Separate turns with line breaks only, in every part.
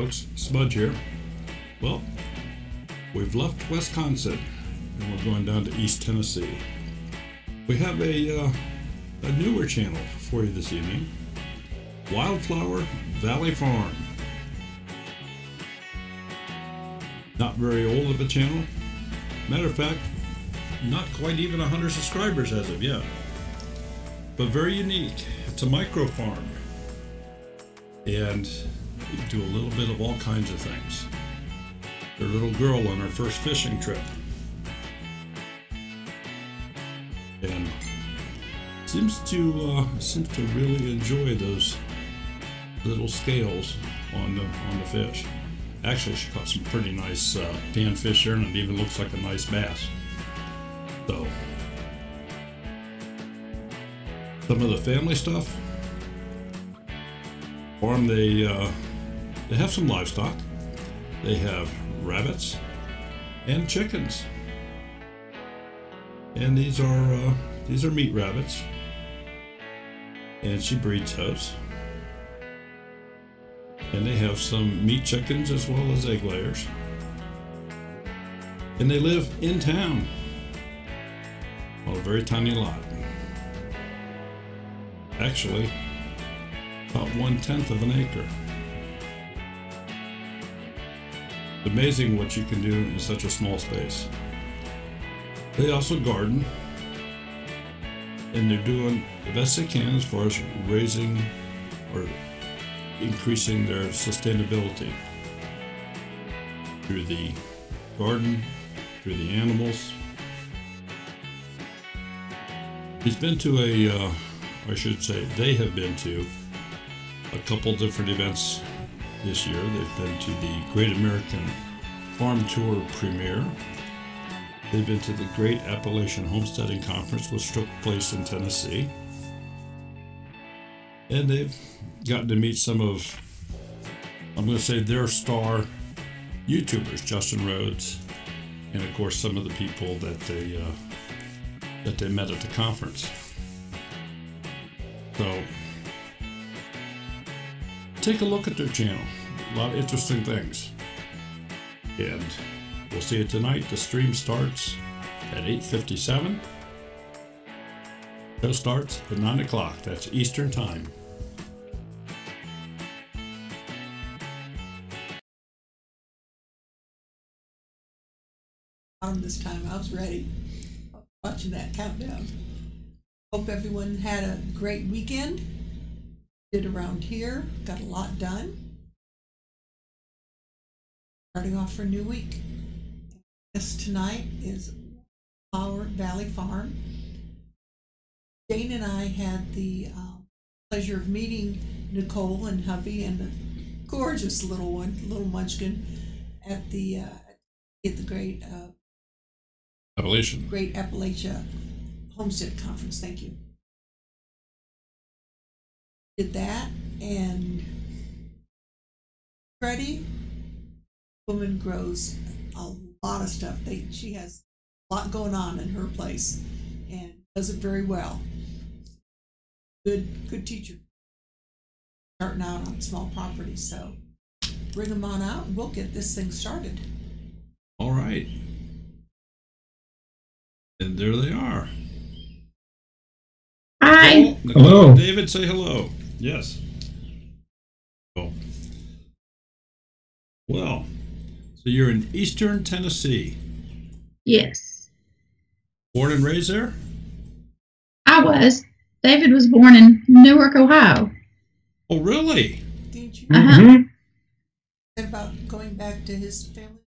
folks, Smudge here. Well, we've left Wisconsin and we're going down to East Tennessee. We have a newer channel for you this evening, Wildflower Valley Farm. Not very old of a channel. Matter of fact, not quite even 100 subscribers as of yet. But very unique. It's a micro farm. And we do a little bit of all kinds of things. Their little girl on her first fishing trip. And seems to really enjoy those little scales on the fish. Actually, she caught some pretty nice panfish there, and it even looks like a nice bass. So, some of the family stuff. Farm, they have some livestock. They have rabbits and chickens, and these are meat rabbits. And she breeds those. And they have some meat chickens as well as egg layers. And they live in town on a very tiny lot. Actually, about 1/10 of an acre. It's amazing what you can do in such a small space. They also garden, and they're doing the best they can as far as raising or increasing their sustainability through the garden, through the animals. He's been to they have been to a couple different events this year. They've been to the Great American Farm Tour premiere. They've been to the Great Appalachian Homesteading Conference, which took place in Tennessee. And they've gotten to meet some of, I'm going to say, their star YouTubers, Justin Rhodes, and of course some of the people that they met at the conference. So take a look at their channel. A lot of interesting things. And we'll see you tonight. The stream starts at 8:57. Show starts at 9 o'clock. That's Eastern Time.
This time I was ready, watching that countdown. Hope everyone had a great weekend. Did around here, got a lot done. Starting off for a new week. This tonight is Wildflower Valley Farm. Jane and I had the pleasure of meeting Nicole and hubby and the gorgeous little munchkin at the Great Appalachia Homestead Conference. Thank you. Did that, and Freddie, woman grows a lot of stuff. She has a lot going on in her place and does it very well. Good teacher. Starting out on small properties, so bring them on out and we'll get this thing started.
All right. And there they are.
Hi.
Hello. David, say hello. Yes. Oh. Well, so you're in Eastern Tennessee.
Yes.
Born and raised there?
I was. David was born in Newark, Ohio.
Oh, really?
Didn't you
Uh-huh.
about going back to his family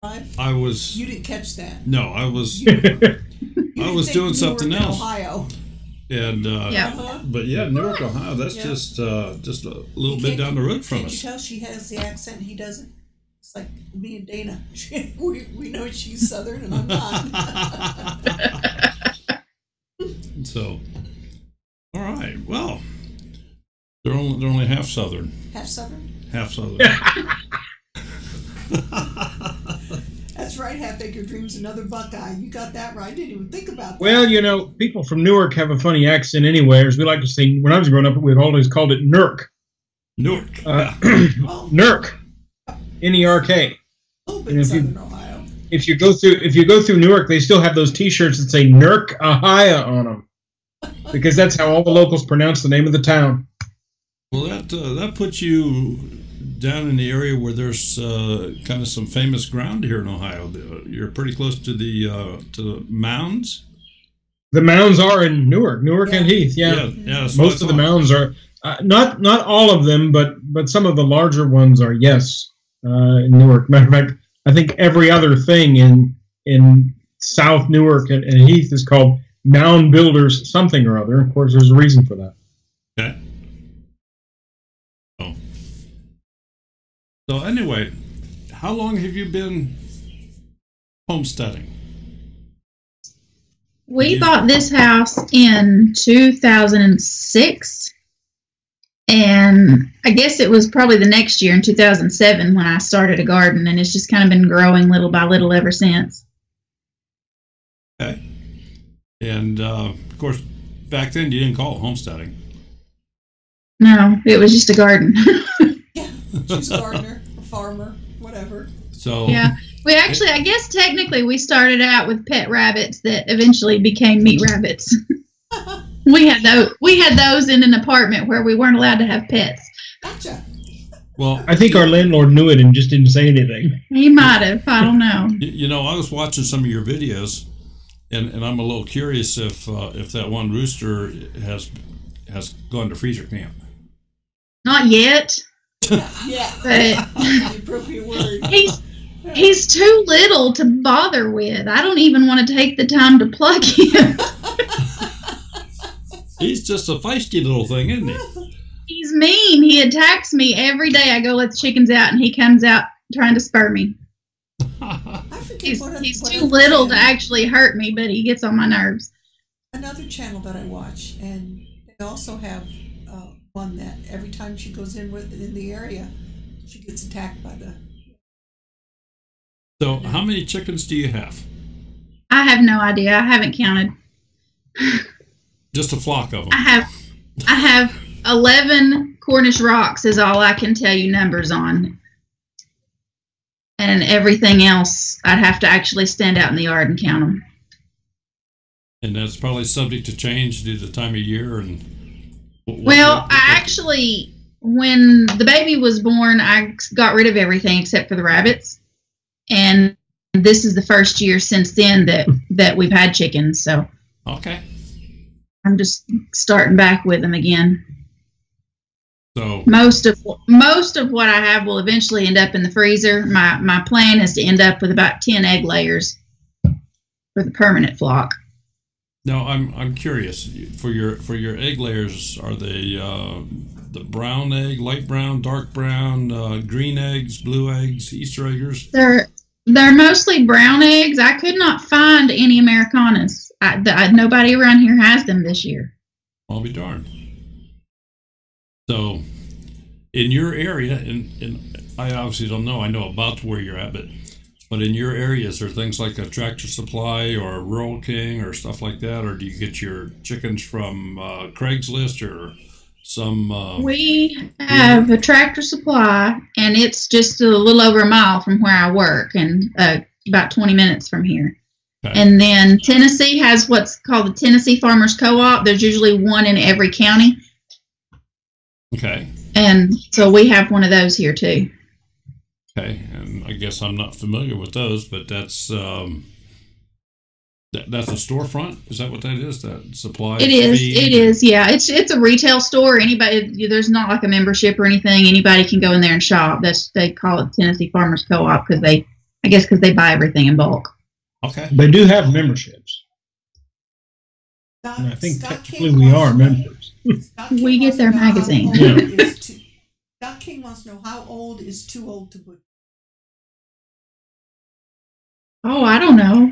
life?
I was.
You didn't catch that.
No, I was. I was doing something else.
Ohio.
And but yeah, Newark, Ohio. That's just a little bit down the road from us.
Can't you tell she has the accent? He doesn't. It's like me and Dana. we know she's Southern and I'm not.
So, all right. Well, they're only half Southern.
Half Southern.
Half Southern.
That's right, Half Acre Dreams, another Buckeye. You got that right. I didn't even think about that.
Well, you know, people from Newark have a funny accent anyway. As we like to say, when I was growing up, we've always called it Nurk.
Newark.
Nurk. N-E-R-K.
A little bit
And
in
if you-
Southern Ohio.
If you go through Newark, they still have those T-shirts that say Nurk Ahia on them, because that's how all the locals pronounce the name of the town.
Well, that puts you down in the area where there's kind of some famous ground here in Ohio. You're pretty close to the mounds.
The mounds are in Newark and Heath. Yeah,
that's
most of the mounds are not all of them, but some of the larger ones are. Yes, in Newark. Matter of fact, I think every other thing in South Newark and Heath is called Mound Builders something or other. Of course, there's a reason for that.
Okay. Oh. So anyway, how long have you been homesteading?
We bought this house in 2006, and I guess it was probably the next year in 2007 when I started a garden, and it's just kind of been growing little by little ever since.
Okay. And of course, back then you didn't call it homesteading.
No, it was just a garden.
Yeah, she's a gardener, a farmer, whatever.
So
Yeah. We actually, I guess technically we started out with pet rabbits that eventually became meat rabbits. We had those in an apartment where we weren't allowed to have pets.
Gotcha.
Well,
I think our landlord knew it and just didn't say anything.
He might have, I don't know.
you know, I was watching some of your videos, and I'm a little curious if that one rooster has gone to freezer camp.
Not yet,
Yeah.
but
The appropriate word.
he's too little to bother with. I don't even want to take the time to pluck him.
He's just a feisty little thing, isn't he?
He's mean. He attacks me every day. I go let the chickens out, and he comes out trying to spur me.
I forget
He's
what
too
other
little to
channel-
actually hurt me, but he gets on my nerves.
Another channel that I watch, and they also have one that every time she goes in the area, she gets attacked by the.
So, how many chickens do you have?
I have no idea. I haven't counted.
Just a flock of them.
I have 11 Cornish rocks is all I can tell you numbers on. And everything else, I'd have to actually stand out in the yard and count them.
And that's probably subject to change due to the time of year and.
I actually, when the baby was born, I got rid of everything except for the rabbits. And this is the first year since then that we've had chickens. So
Okay.
I'm just starting back with them again.
So
Most of what I have will eventually end up in the freezer. My plan is to end up with about 10 egg layers for the permanent flock.
now I'm curious for your egg layers. Are they the brown egg, light brown, dark brown, green eggs, blue eggs, Easter eggers?
They're mostly brown eggs. I could not find any Americanas. Nobody around here has them this year.
I'll be darned. So, in your area, and I obviously don't know. I know about where you're at, but in your area, is there things like a Tractor Supply or Rural King or stuff like that, or do you get your chickens from Craigslist or some?
We have a Tractor Supply, and it's just a little over a mile from where I work, and about 20 minutes from here.
Okay.
And then Tennessee has what's called the Tennessee Farmers Co-op. There's usually one in every county.
Okay.
And so we have one of those here too.
Okay, and I guess I'm not familiar with those, but that's that's a storefront. Is that what that is? That supply?
It is.
feed?
It is. Yeah. It's a retail store. Anybody, there's not like a membership or anything. Anybody can go in there and shop. They call it Tennessee Farmers Co-op because they buy everything in bulk.
Okay.
They do have memberships. And I think technically we are members.
We get their magazine.
Scott King wants to know how old is too old to butcher.
Oh, I don't know.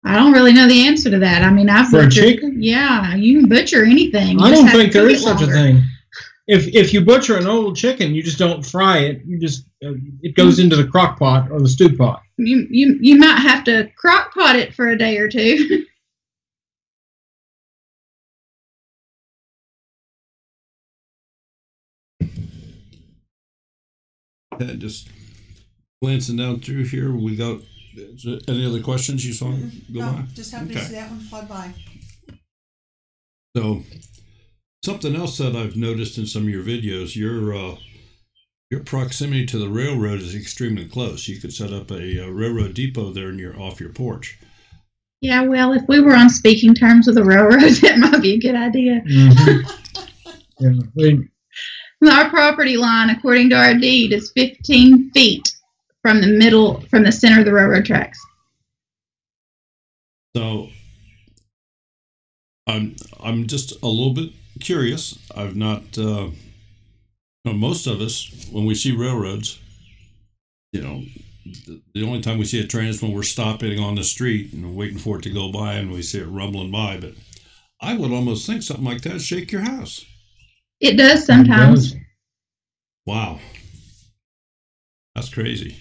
I don't really know the answer to that. I mean, I've
For a
butchered.
chicken?
Yeah, you can butcher anything. You
I
just
don't
have to
think there
cook
is
it
such a
longer.
thing. If you butcher an old chicken, you just don't fry it. You just it goes into the crock pot or the stew pot.
You might have to crock pot it for a day or two.
Yeah, just glancing down through here, we got any other questions you saw go by?
Just happened to see that one fly by.
So, something else that I've noticed in some of your videos, your proximity to the railroad is extremely close. You could set up a railroad depot there off your porch.
Yeah, well, if we were on speaking terms with the railroad, that might be a good idea.
Yeah,
Our property line, according to our deed, is 15 feet from the center of the railroad tracks.
So, I'm just a little bit curious. I've not, most of us, when we see railroads, the only time we see a train is when we're stopping on the street and waiting for it to go by and we see it rumbling by. But I would almost think something like that shake your house.
It does sometimes.
It does.
Wow. That's crazy.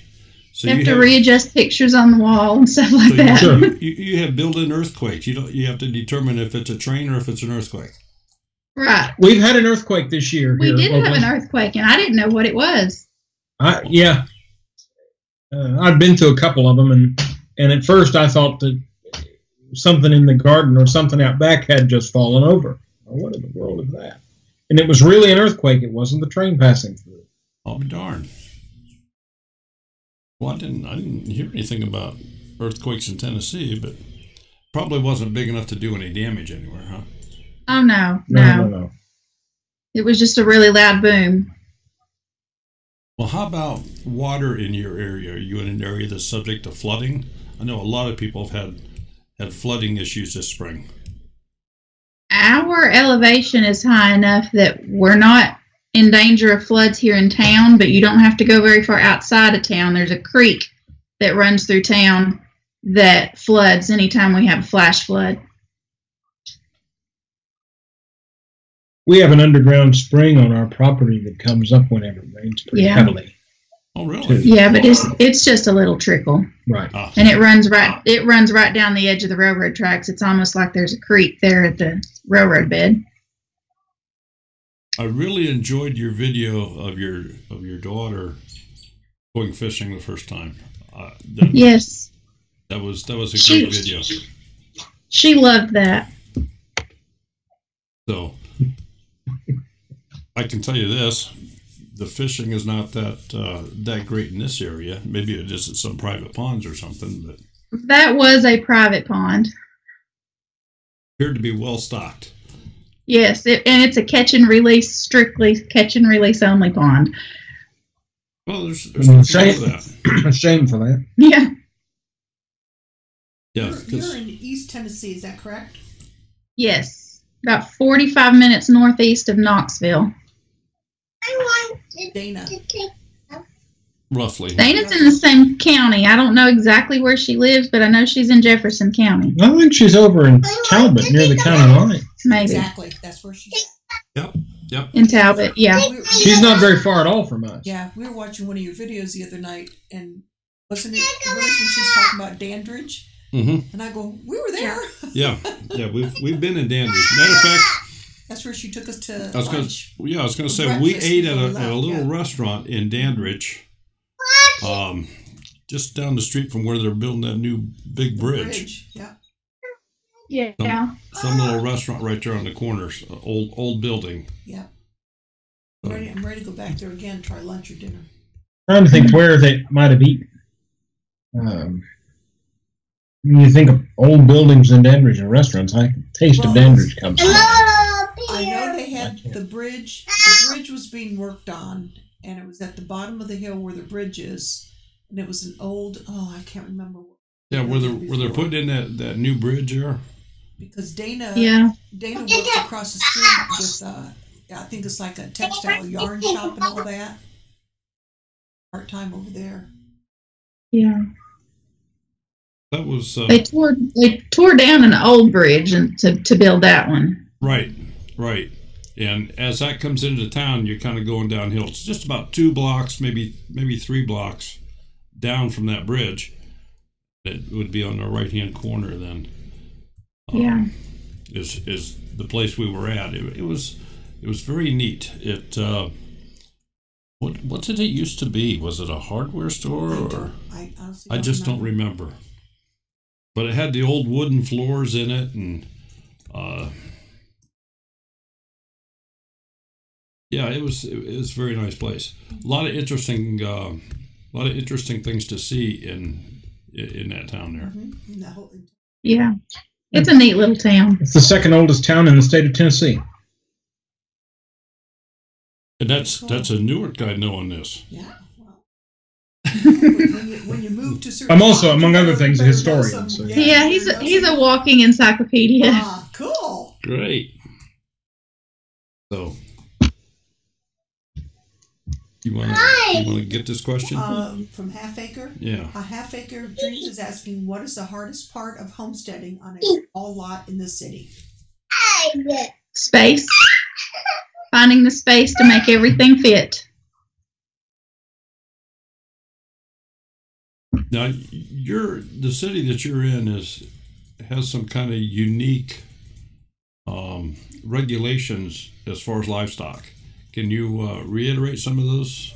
So
You have to readjust pictures on the wall and stuff like that.
Sure. You have built-in earthquakes. You have to determine if it's a train or if it's an earthquake.
Right.
We've had an earthquake this year.
We
here
did
locally.
have an earthquake, and I didn't know what it was.
Yeah. I've been to a couple of them, and at first I thought that something in the garden or something out back had just fallen over. Oh, what in the world is that? And it was really an earthquake. It wasn't the train passing through.
I'll be darned. Well, I didn't hear anything about earthquakes in Tennessee, but probably wasn't big enough to do any damage anywhere, huh?
Oh, no.
No.
It was just a really loud boom.
Well, how about water in your area? Are you in an area that's subject to flooding? I know a lot of people have had flooding issues this spring.
Our elevation is high enough that we're not in danger of floods here in town, but you don't have to go very far outside of town. There's a creek that runs through town that floods anytime we have a flash flood.
We have an underground spring on our property that comes up whenever it rains pretty heavily.
Oh, really?
Yeah, but it's just a little trickle.
Right.
And it runs right down the edge of the railroad tracks. It's almost like there's a creek there at the railroad bed.
I really enjoyed your video of your daughter going fishing the first time.
Yes.
That was a great video.
She loved that.
So I can tell you this: the fishing is not that great in this area. Maybe it is at some private ponds or something, but
that was a private pond.
Appeared to be well stocked.
Yes, and it's a catch and release, strictly catch and release only pond.
Well, there's nothing wrong with that.
A shame for that.
Yeah.
Yeah,
You're in East Tennessee, is that correct?
Yes, about 45 minutes northeast of Knoxville.
Dana.
roughly.
Dana's in the same county. I don't know exactly where she lives, but I know she's in Jefferson County.
I think she's over in Talbot, near the county line.
Maybe.
Exactly. That's where she's at.
Yep.
In Talbot, yeah.
She's not very far at all from us.
Yeah, we were watching one of your videos the other night, and wasn't it when she's talking about Dandridge?
Mm-hmm.
And I go, we were there.
Yeah, we've been in Dandridge. Matter of fact,
that's where she took us to
I was going to say we ate at a little restaurant in Dandridge, just down the street from where they're building that new big bridge.
Yeah.
Some little restaurant right there on the corner, old building.
Yeah. I'm ready to go back there again, try lunch or dinner.
Trying to think where they might have eaten. When you think of old buildings in Dandridge and restaurants, taste of Dandridge comes to mind.
I know they had the bridge. The bridge was being worked on, and it was at the bottom of the hill where the bridge is, and it was an old. I can't remember.
Where they're putting in that new bridge there.
Because Dana worked across the street with I think it's like a textile yarn shop and all that. Part time over there.
Yeah.
That was
they tore down an old bridge and to build that one.
Right. And as that comes into town, you're kind of going downhill. It's just about 2 blocks, maybe 3 blocks down from that bridge. It would be on the right hand corner then. Is the place we were at. It was very neat. It What did it used to be? Was it a hardware store?
I honestly
I just don't remember. But it had the old wooden floors in it, and yeah, it was a very nice place. A lot of interesting things to see in that town there.
Mm-hmm. No.
Yeah, it's a neat little town.
It's the second oldest town in the state of Tennessee.
And that's a Newark guy knowing this.
Yeah. Well, when you move to certain
I'm also,
towns,
among
you
other
better
things, a
know
historian.
some-
So.
Yeah, he's a walking encyclopedia.
Ah, cool.
Great. So, you want to get this question?
From Half Acre.
Yeah.
A Half Acre of Dreams is asking, what is the hardest part of homesteading on a small lot in the city?
Space. Finding the space to make everything fit.
Now, the city that you're in has some kind of unique regulations as far as livestock. Can you reiterate some of those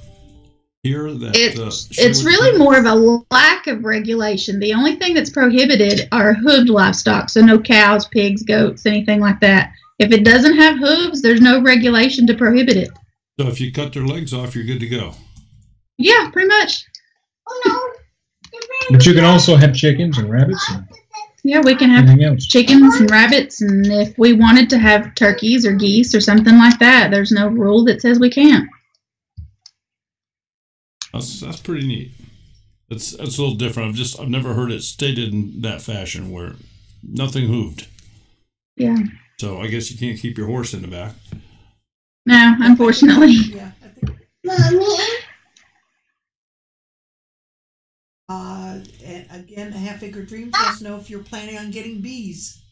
here?
It's really more of a lack of regulation. The only thing that's prohibited are hooved livestock, so no cows, pigs, goats, anything like that. If it doesn't have hooves, there's no regulation to prohibit it.
So if you cut their legs off, you're good to go.
Yeah, pretty much.
But you can also have chickens and rabbits and
Yeah, we can have
anything else.
chickens and rabbits, and if we wanted to have turkeys or geese or something like that, there's no rule that says we can't.
That's pretty neat. It's a little different. I've never heard it stated in that fashion where nothing hooved.
Yeah.
So I guess you can't keep your horse in the back.
No, unfortunately.
Yeah, I think. Mommy. And again, a Half Acre Dreams wants to know if you're planning on getting bees.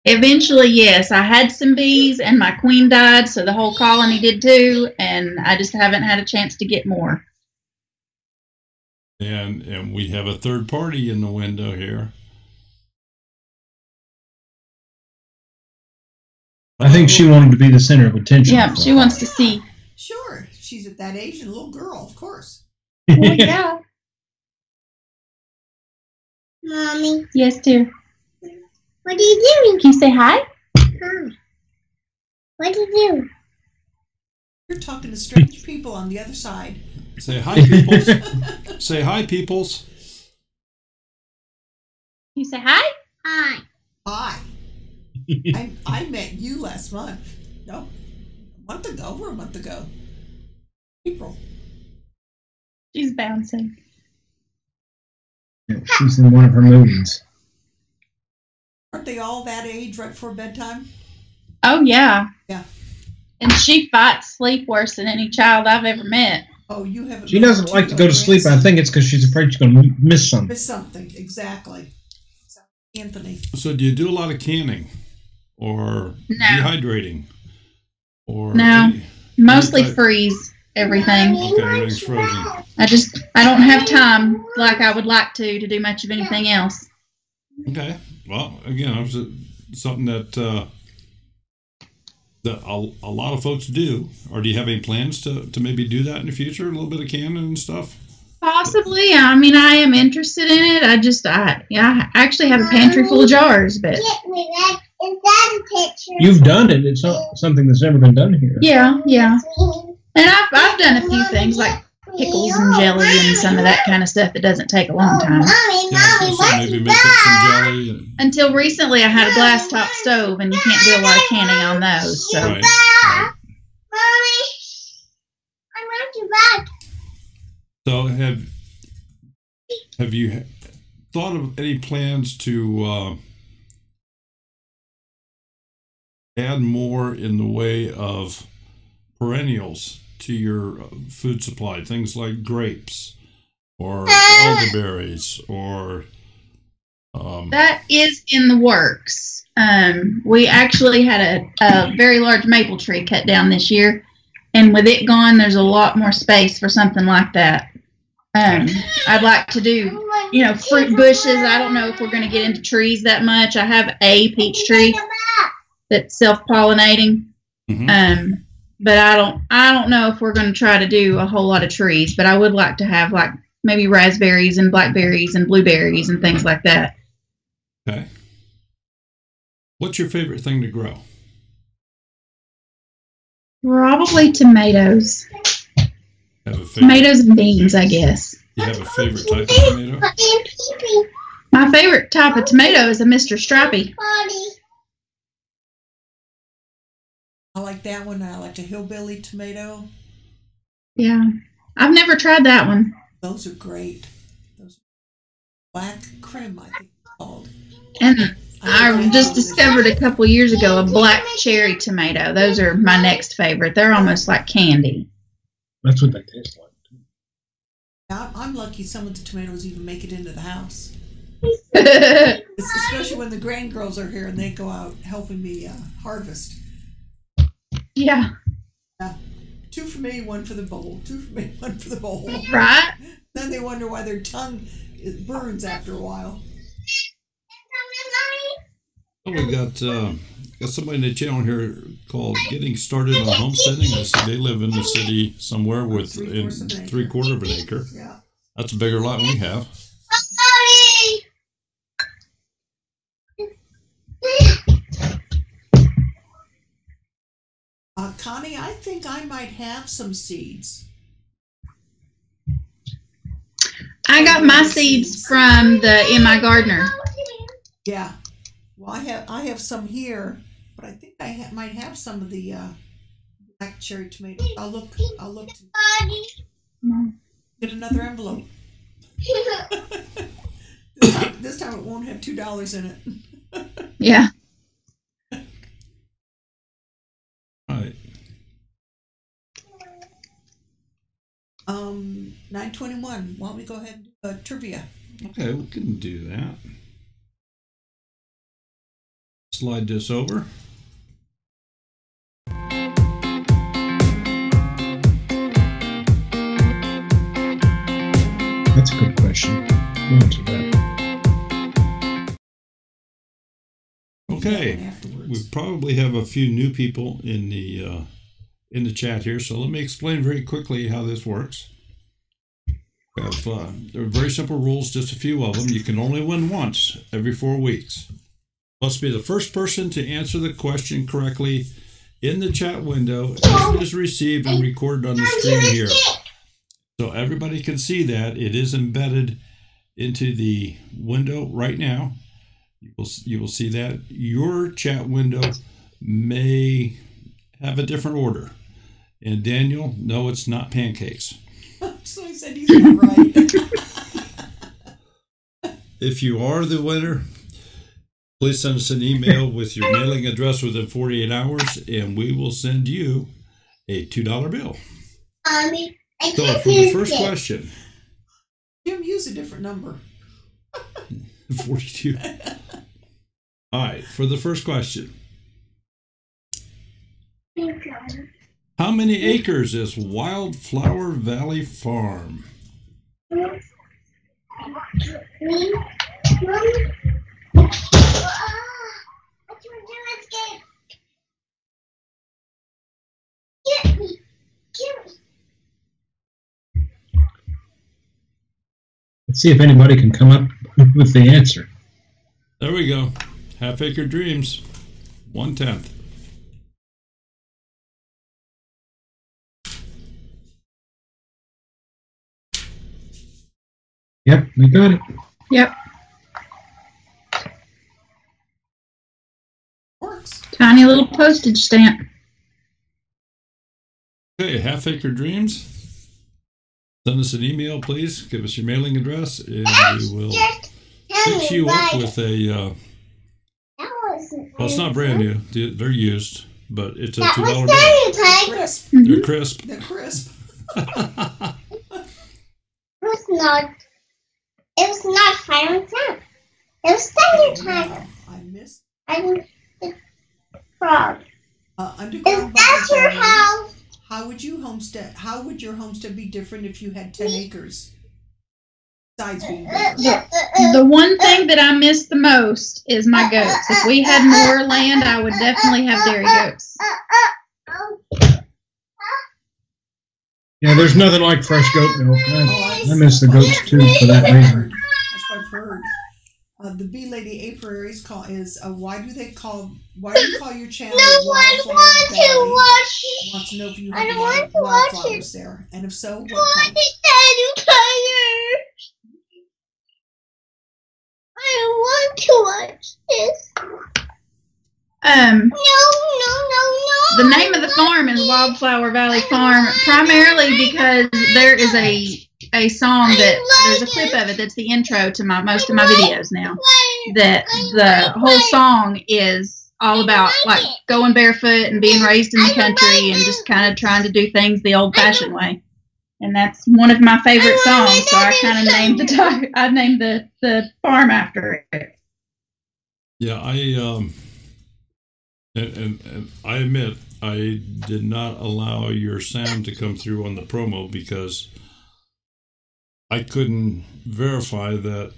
Eventually, yes. I had some bees, and my queen died, so the whole colony did too, and I just haven't had a chance to get more.
And we have a third party in the window here.
I think she wanted to be the center of attention.
Yeah, she wants to see.
Sure, she's at that age and a little girl, of course.
Well, yeah.
Mommy,
Yes, dear.
what are you doing?
Can you say hi?
Huh? What are you doing?
You're talking to strange people on the other side.
Say hi, peoples. Say hi, peoples.
Can you say hi?
Hi.
Hi. I met you last month. No, a month ago. We're a month ago. April.
She's bouncing.
Yeah, she's in one of her movies.
Aren't they all that age right before bedtime?
Oh, yeah.
Yeah.
And she fights sleep worse than any child I've ever met.
Oh, you haven't.
She doesn't like to go to sleep. I think it's because she's afraid she's going to miss something.
Miss something, exactly. Anthony.
So do you do a lot of canning or dehydrating? Or
No. Mostly
type-
freeze everything.
Okay, everything's frozen.
I don't have time like I would like to do much of anything else.
Okay. Well, again, it was something that a lot of folks do. Or do you have any plans to maybe do that in the future? A little bit of canning and stuff?
Possibly. I mean, I am interested in it. I actually have a pantry full of jars, but
Get me that. Is that a picture?
You've done it. It's not something that's never been done here.
yeah. And I've done a few things like pickles and jelly and some of that kind of stuff that doesn't take a long time.
Mommy,
Yeah, I was
Mommy,
gonna say
what
maybe
is
make up
that?
some jelly. And,
Until recently, I had a glass top stove, and you can't do a lot of canning on those. So
right. Right.
Mommy, I want you back.
So have you thought of any plans to add more in the way of perennials to your food supply? Things like grapes or elderberries or
that is in the works. We actually had a very large maple tree cut down this year, and with it gone, there's a lot more space for something like that. I'd like to do, fruit bushes. I don't know if we're going to get into trees that much. I have a peach tree that's self-pollinating.
Mhm.
but I don't know if we're going to try to do a whole lot of trees, but I would like to have like maybe raspberries and blackberries and blueberries and things like that.
Okay. What's your favorite thing to grow?
Probably tomatoes.
Have a favorite?
Tomatoes and beans, I guess.
You have a favorite type of tomato?
My favorite type of tomato is a Mr. Stripey.
I like that one. I like a hillbilly tomato.
Yeah. I've never tried that one.
Those are great. Those black creme, I think it's called.
And I just discovered a couple years ago a black cherry tomato. Those are my next favorite. They're almost like candy.
That's what they taste like.
I'm lucky some of the tomatoes even make it into the house.
Yeah.
Especially when the grandgirls are here and they go out helping me harvest.
Yeah.
2 for me, 1 for the bowl. 2 for me, 1 for the bowl.
Right?
Then they wonder why their tongue burns after a while.
Oh, we got somebody in the channel here called Getting Started on Homesteading. They live in the city somewhere with 3/4 of an acre.
Yeah.
That's a bigger lot than we have.
Connie, I think I might have some seeds.
I got my seeds from the In My Gardener.
Yeah. Well, I have some here, but I think I might have some of the black cherry tomatoes. I'll look to get another envelope. This time it won't have $2 in it.
Yeah.
All right.
9:21. Why don't we go ahead and do trivia?
Okay, we can do that. Slide this over.
That's a good question. We'll answer that.
Okay, we probably have a few new people in the chat here, so let me explain very quickly how this works. We have, there are very simple rules, just a few of them. You can only win once every 4 weeks. Must be the first person to answer the question correctly in the chat window as it is received and recorded on the screen here. So everybody can see that. It is embedded into the window right now. You will see that. Your chat window may have a different order. And Daniel, no, it's not pancakes.
So he said he's not right.
If you are the winner, please send us an email with your mailing address within 48 hours, and we will send you a $2 bill. So for the first question.
Jim, use a different number.
42. All right, for the first question. How many acres is Wildflower Valley Farm?
Let's see if anybody can come up with the answer.
There we go. Half Acre Dreams, 1/10.
Yep, we got it.
Yep.
Works.
Tiny little postage stamp.
Okay, Half Acre Dreams. Send us an email, please. Give us your mailing address, and we will fix you up with a. Well, it's not brand new. They're used, but it's a $2 bill.
Crisp.
They're crisp.
They're crisp.
It was not final time. It was second time.
I missed.
I didn't the frog.
Underground
Is that your
Bible
house?
How would you homestead? How would your homestead be different if you had 10 acres? Besides being bigger.
The one thing that I miss the most is my goats. If we had more land, I would definitely have dairy goats.
Yeah, there's nothing like fresh goat milk. I miss the
that's
goats too for that reason.
That's what I've heard. The bee lady apiaries why do you call your channel
No one
Wildflower
wants to
Valley?
watch
Wants to know if you
I
have
don't
a lot
want
of
to watch
wildflowers there, and if so, what
I
kind?
don't want to watch this.
Um,
No.
the name of the farm is Wildflower Valley Farm, primarily because there is a song that there's a clip of it that's the intro to most of my videos now. That the whole song is all about like going barefoot and being raised in the country and just kind of trying to do things the old-fashioned way. And that's one of my favorite songs, so I kind of named the farm after it.
Yeah, and I admit I did not allow your sound to come through on the promo because I couldn't verify that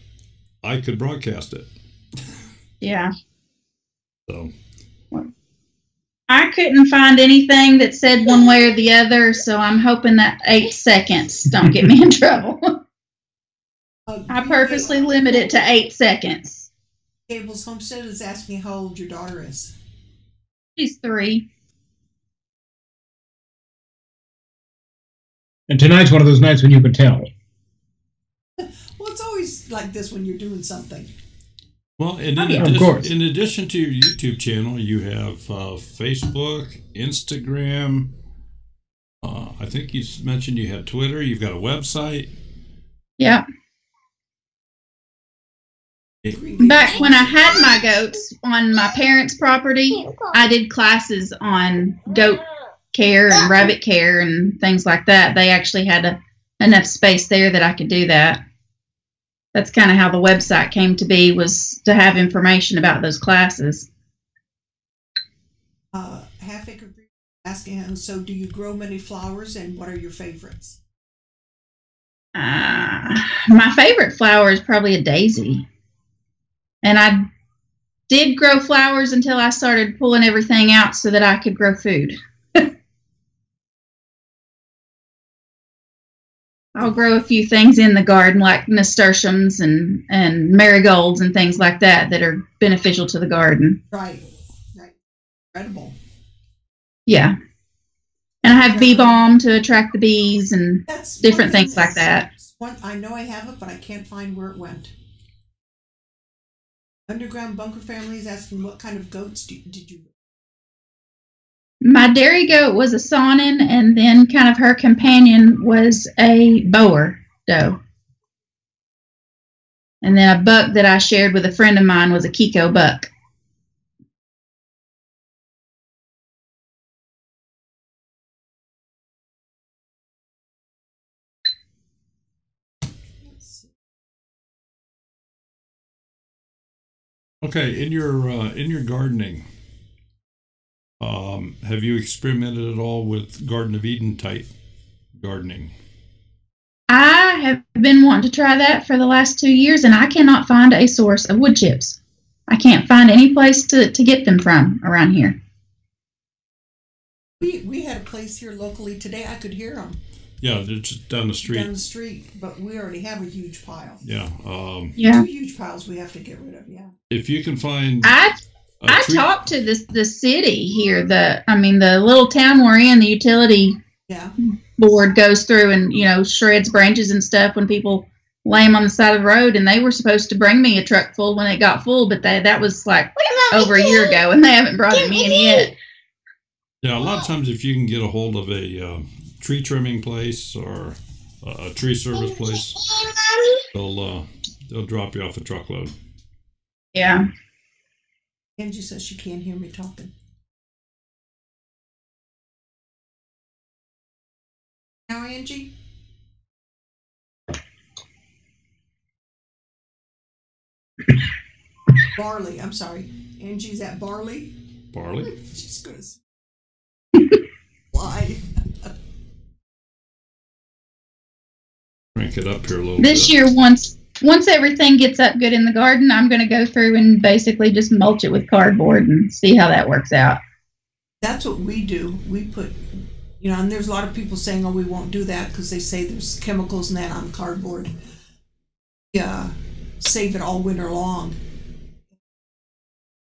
I could broadcast it.
Yeah.
So
I couldn't find anything that said one way or the other, so I'm hoping that 8 seconds don't get me in trouble. I purposely limit it to 8 seconds.
Cable's Homestead is asking how old your daughter is.
She's 3.
And tonight's one of those nights when you can tell.
Well, it's always like this when you're doing something.
well, and
of course.
in addition to your YouTube channel, you have Facebook, Instagram. I think you mentioned you had Twitter. You've got a website.
Yeah. Back when I had my goats on my parents' property, I did classes on goat care and rabbit care and things like that. They actually had enough space there that I could do that. That's kind of how the website came to be, was to have information about those classes.
Half Acre Green asking, so do you grow many flowers and what are your favorites?
My favorite flower is probably a daisy. And I did grow flowers until I started pulling everything out so that I could grow food. I'll grow a few things in the garden like nasturtiums and marigolds and things like that are beneficial to the garden.
Right. Incredible.
Yeah. And I have bee balm to attract the bees and
That's
different things like that.
I know I have it, but I can't find where it went. Underground Bunker Family is asking what kind of goats did you?
My dairy goat was a Saanen, and then kind of her companion was a Boer doe. And then a buck that I shared with a friend of mine was a Kiko buck.
Okay, in your gardening, have you experimented at all with Garden of Eden type gardening?
I have been wanting to try that for the last 2 years, and I cannot find a source of wood chips. I can't find any place to get them from around here.
We had a place here locally today. I could hear them.
Yeah, they're just down the street.
Down the street, but we already have a huge pile.
Yeah.
Yeah.
2 huge piles we have to get rid of. Yeah.
If you can find,
I talked to the city here. The little town we're in. The utility board goes through and shreds branches and stuff when people lay them on the side of the road. And they were supposed to bring me a truck full when it got full, but that was like over a year ago, and they haven't brought me any yet.
Yeah, a lot of times if you can get a hold of a tree trimming place or a tree service place, they'll drop you off a truckload.
Yeah.
Angie says she can't hear me talking. Now, Angie? Barley, I'm sorry. Angie's at Barley?
Barley?
She's going to fly.
Crank it up here a little bit.
This year, once everything gets up good in the garden, I'm going to go through and basically just mulch it with cardboard and see how that works out.
That's what we do. We put, You know, and there's a lot of people saying, oh, we won't do that because they say there's chemicals in that on cardboard. Yeah, save it all winter long.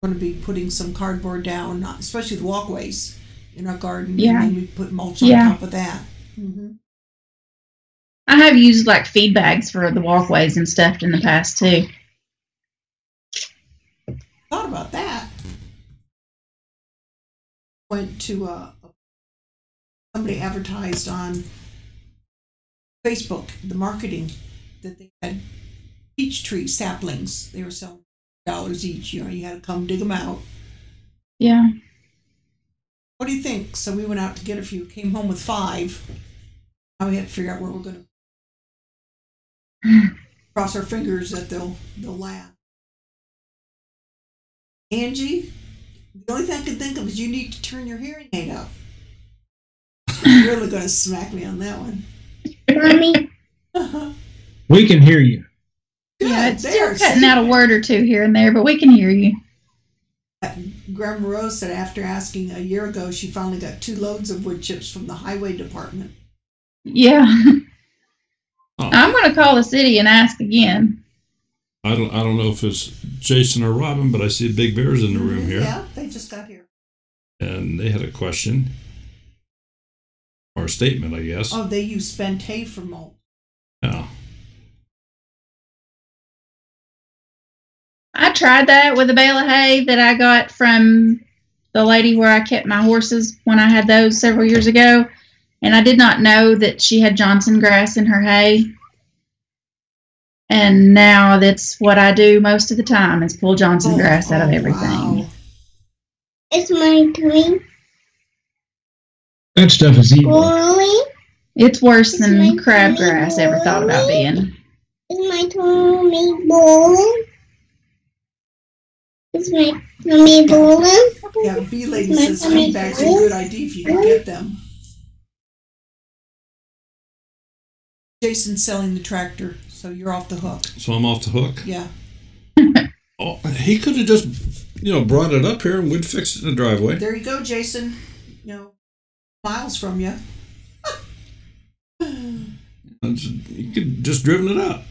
We're going to be putting some cardboard down, especially the walkways in our garden.
Yeah.
And then we put mulch on top of that. Mm-hmm.
I have used like feed bags for the walkways and stuff in the past too.
Thought about that. Went to somebody advertised on Facebook, the marketing, that they had peach tree saplings. They were selling $1 each. You know, you had to come dig them out.
Yeah.
What do you think? So we went out to get a few. Came home with 5. Now we had to figure out where we're going to cross our fingers that they'll last. Angie, the only thing I can think of is you need to turn your hearing aid up. You're really going to smack me on that one.
Mommy.
We can hear you.
Yeah, it's still cutting out a word or two here and there, but we can hear you.
Grandma Rose said after asking a year ago, she finally got 2 loads of wood chips from the highway department.
Yeah.
Oh.
I'm going to call the city and ask again.
I don't know if it's Jason or Robin, but I see Big Bear's in the room here.
Yeah, they just got here.
And they had a question. Or a statement, I guess.
Oh, they use spent hay for mulch.
Yeah.
I tried that with a bale of hay that I got from the lady where I kept my horses when I had those several years ago. And I did not know that she had Johnson grass in her hay. And now that's what I do most of the time is pull Johnson grass out of everything.
Wow.
It's my turn.
That stuff is evil.
Rolling.
It's worse
It's
than
my
crabgrass
tummy
ever thought about
rolling.
being.
Is my tummy rolling? Is my tummy rolling?
Yeah, B lady
My
says
tummy
feedback's a
rolling.
good idea if you can get them. Jason's selling the tractor, so you're off the hook.
So I'm off the hook.
Yeah.
Oh, he could have just, brought it up here and we'd fix it in the driveway.
There you go, Jason. Miles from you.
You could just driven it up.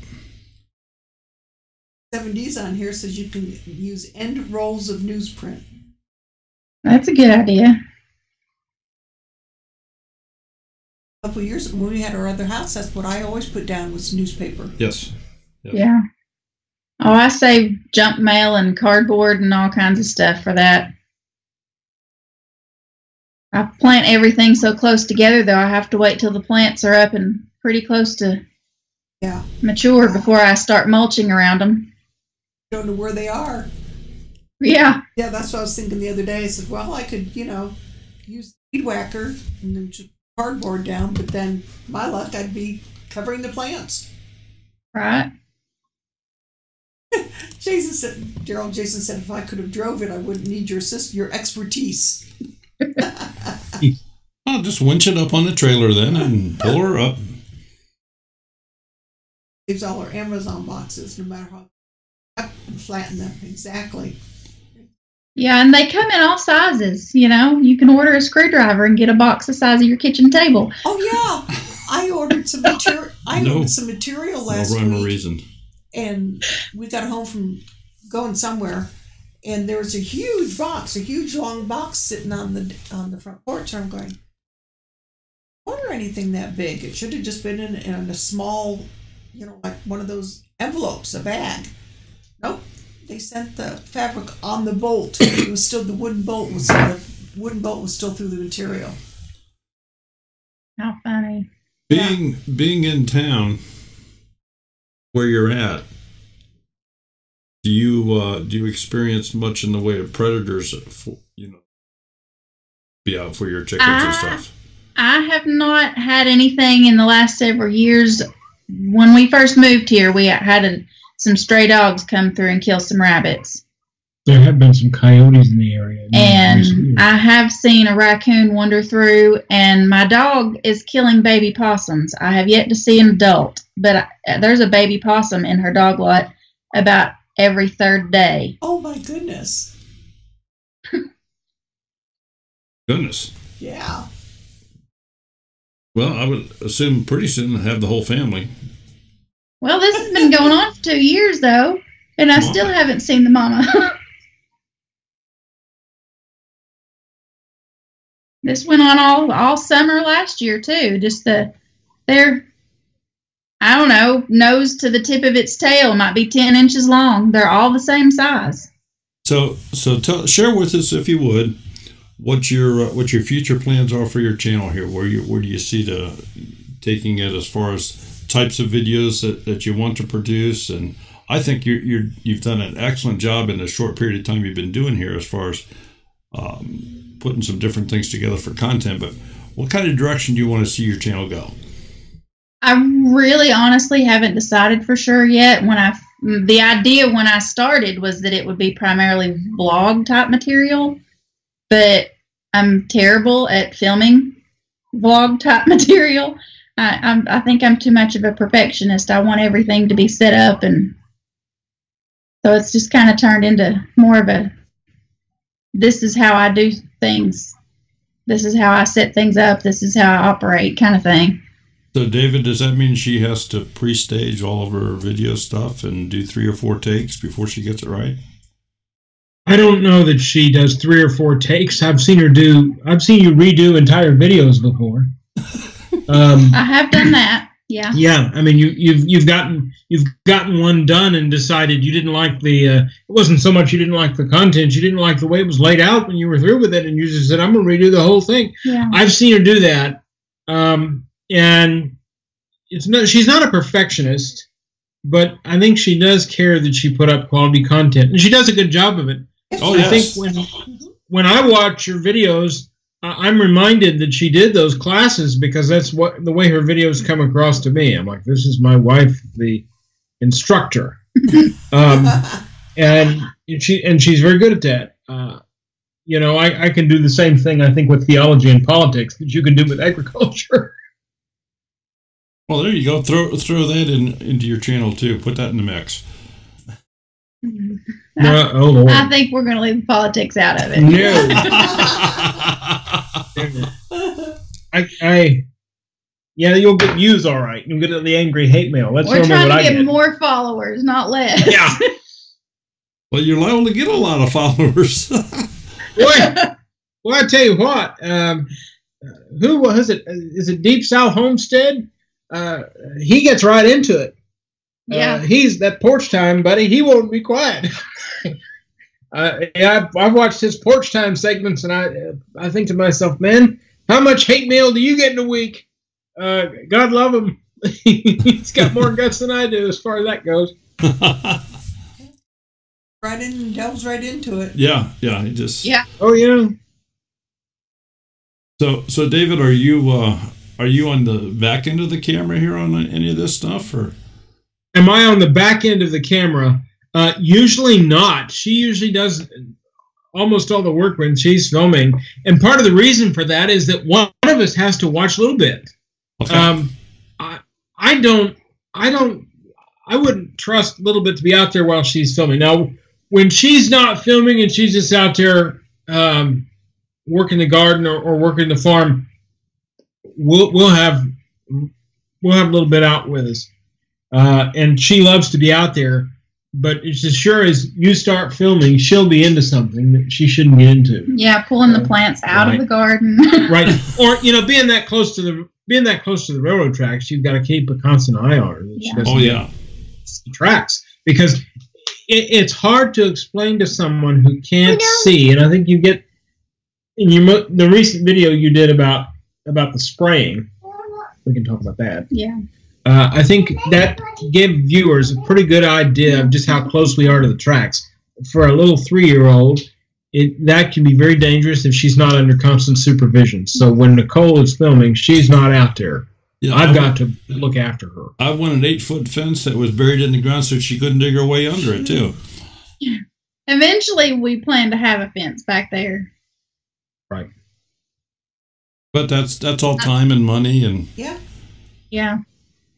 70s on here says you can use end rolls of newsprint.
That's a good idea.
A couple of years ago, when we had our other house, that's what I always put down was newspaper.
Yes. Yep.
Yeah. Oh, I save junk mail and cardboard and all kinds of stuff for that. I plant everything so close together, though, I have to wait till the plants are up and pretty close to mature before I start mulching around them.
Don't know where they are.
Yeah.
Yeah, that's what I was thinking the other day. I said, well, I could, use the weed whacker and then just cardboard down, but then my luck, I'd be covering the plants.
Right.
Jason said, if I could have drove it, I wouldn't need your expertise.
I'll just winch it up on the trailer then and pull her up.
Saves all our Amazon boxes, no matter how flatten them. Exactly.
Yeah, and they come in all sizes. You can order a screwdriver and get a box the size of your kitchen table.
Oh yeah, I ordered some material. Ordered some material last
no rhyme
week.
or reason.
And we got home from going somewhere, and there was a huge long box sitting on the front porch. And I'm going, I wonder anything that big. It should have just been in a small, like one of those envelopes, a bag. Nope. They sent the fabric on the bolt. It was still the wooden bolt was still through the material.
How funny.
Being in town where you're at, do you experience much in the way of predators be out for your chickens and stuff?
I have not had anything in the last several years. When we first moved here, we had some stray dogs come through and kill some rabbits.
There have been some coyotes in the area.
And I have seen a raccoon wander through, and my dog is killing baby possums. I have yet to see an adult, but there's a baby possum in her dog lot about every third day.
Oh my goodness.
Goodness.
Yeah.
Well, I would assume pretty soon have the whole family.
Well, this has been going on for 2 years, though, and I still haven't seen the mama. This went on all summer last year, too. Just their, I don't know, nose to the tip of its tail might be 10 inches long. They're all the same size.
So share with us, if you would, what your future plans are for your channel here. Where do you see taking it as far as types of videos that you want to produce? And I think you've done an excellent job in the short period of time you've been doing here as far as putting some different things together for content. But what kind of direction do you want to see your channel go?
I really honestly haven't decided for sure yet. The idea when I started was that it would be primarily vlog type material, but I'm terrible at filming vlog type material. I think I'm too much of a perfectionist. I want everything to be set up, and so it's just kind of turned into more of a, this is how I do things. This is how I set things up. This is how I operate kind of thing.
So, David, does that mean she has to pre-stage all of her video stuff and do 3 or 4 takes before she gets it right?
I don't know that she does 3 or 4 takes. I've seen you redo entire videos before.
I have done that. Yeah.
Yeah. I mean, you've gotten one done and decided you didn't like it wasn't so much you didn't like the content, you didn't like the way it was laid out when you were through with it, and you just said, I'm going to redo the whole thing.
Yeah.
I've seen her do that. And she's not a perfectionist, but I think she does care that she put up quality content, and she does a good job of it.
Oh,
I think when I watch her videos, I'm reminded that she did those classes, because that's the way her videos come across to me. I'm like, this is my wife, the instructor, and she's very good at that. I can do the same thing, I think, with theology and politics that you can do with agriculture.
Well, there you go. Throw that into your channel too. Put that in the mix.
Oh Lord.
I think we're going to leave politics out of it.
No. You'll get views, all right. You'll get the angry hate mail. That's
we're trying
what
to
I
get more followers, not less.
Yeah.
Well, you're liable to get a lot of followers.
Well, I tell you what. Who was it? Is it Deep South Homestead? He gets right into it.
Yeah.
He's that porch time buddy. He won't be quiet. I've watched his porch time segments, and I think to myself, man, how much hate mail do you get in a week? God love him. He's got more guts than I do as far as that goes.
Delves right into it.
Yeah. He just.
Yeah.
Oh yeah.
So David, are you on the back end of the camera here on any of this stuff, or?
Am I on the back end of the camera? Usually not. She usually does almost all the work when she's filming, and part of the reason for that is that one of us has to watch a little bit. Okay. I wouldn't trust a little bit to be out there while she's filming. Now, when she's not filming and she's just out there working the garden or working the farm, we'll have a little bit out with us, and she loves to be out there. But it's as sure as you start filming, she'll be into something that she shouldn't be into.
Yeah, pulling the plants out of the garden.
Right, or being that close to the railroad tracks, you've got to keep a constant eye on her.
Yeah.
The tracks, because it's hard to explain to someone who can't see. And I think you get in the recent video you did about the spraying. We can talk about that.
Yeah.
I think that gave viewers a pretty good idea of just how close we are to the tracks. For a little 3-year-old, that can be very dangerous if she's not under constant supervision. So when Nicole is filming, she's not out there. Yeah, I've got to look after her.
I won an 8-foot fence that was buried in the ground so she couldn't dig her way under it, too.
Eventually, we plan to have a fence back there.
Right.
But that's all time and money and...
Yeah.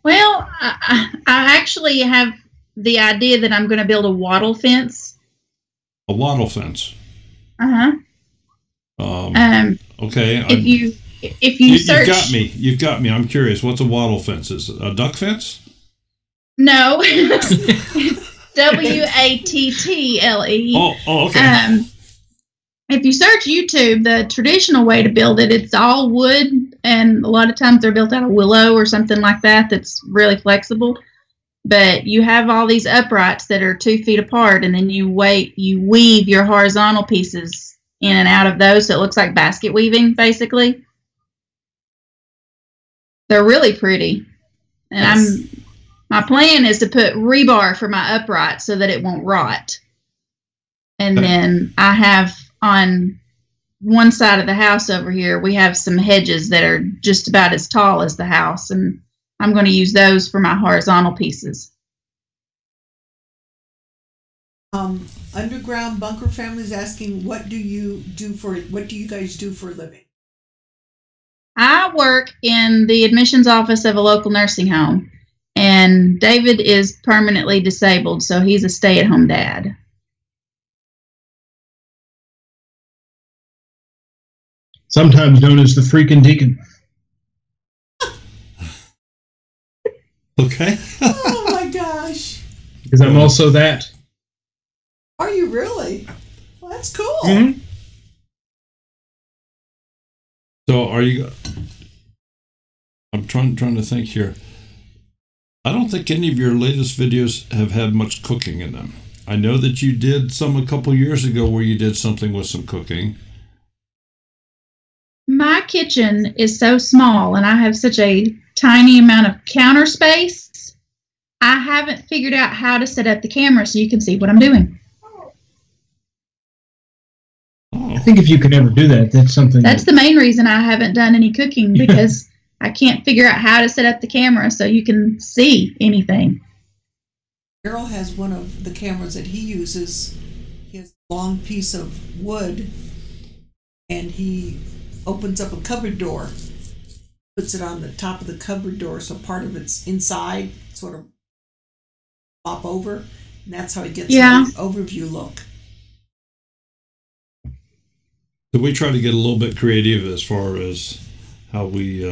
Well, I actually have the idea that I'm going to build a wattle fence.
A wattle fence?
Uh-huh.
Okay.
if you search,
you've got me. I'm curious. What's a wattle fence? Is it a duck fence?
No, WATTLE.
Oh, okay.
If you search YouTube, the traditional way to build it, it's all wood, and a lot of times they're built out of willow or something like that that's really flexible. But you have all these uprights that are 2 feet apart, and then you weave your horizontal pieces in and out of those, so it looks like basket weaving, basically. They're really pretty. And my plan is to put rebar for my upright so that it won't rot. And then I have on one side of the house over here, we have some hedges that are just about as tall as the house, and I'm going to use those for my horizontal pieces.
Underground Bunker Family is asking, what do you guys do for a living?
I work in the admissions office of a local nursing home, and David is permanently disabled, so he's a stay-at-home dad.
Sometimes known as the freaking deacon.
Okay.
Oh my gosh.
Because I'm also that.
Are you really? Well, that's cool.
Mm-hmm.
So are you? I'm trying to think here. I don't think any of your latest videos have had much cooking in them. I know that you did some a couple years ago where you did something with some cooking.
My kitchen is so small, and I have such a tiny amount of counter space. I haven't figured out how to set up the camera so you can see what I'm doing.
Oh.
I think if you could ever do that, that's something.
That's the main reason I haven't done any cooking, because I can't figure out how to set up the camera so you can see anything.
Daryl has one of the cameras that he uses. He has a long piece of wood, and he opens up a cupboard door, puts it on the top of the cupboard door so part of it's inside, sort of pop over, and that's how he gets an overview look.
So we try to get a little bit creative as far as how we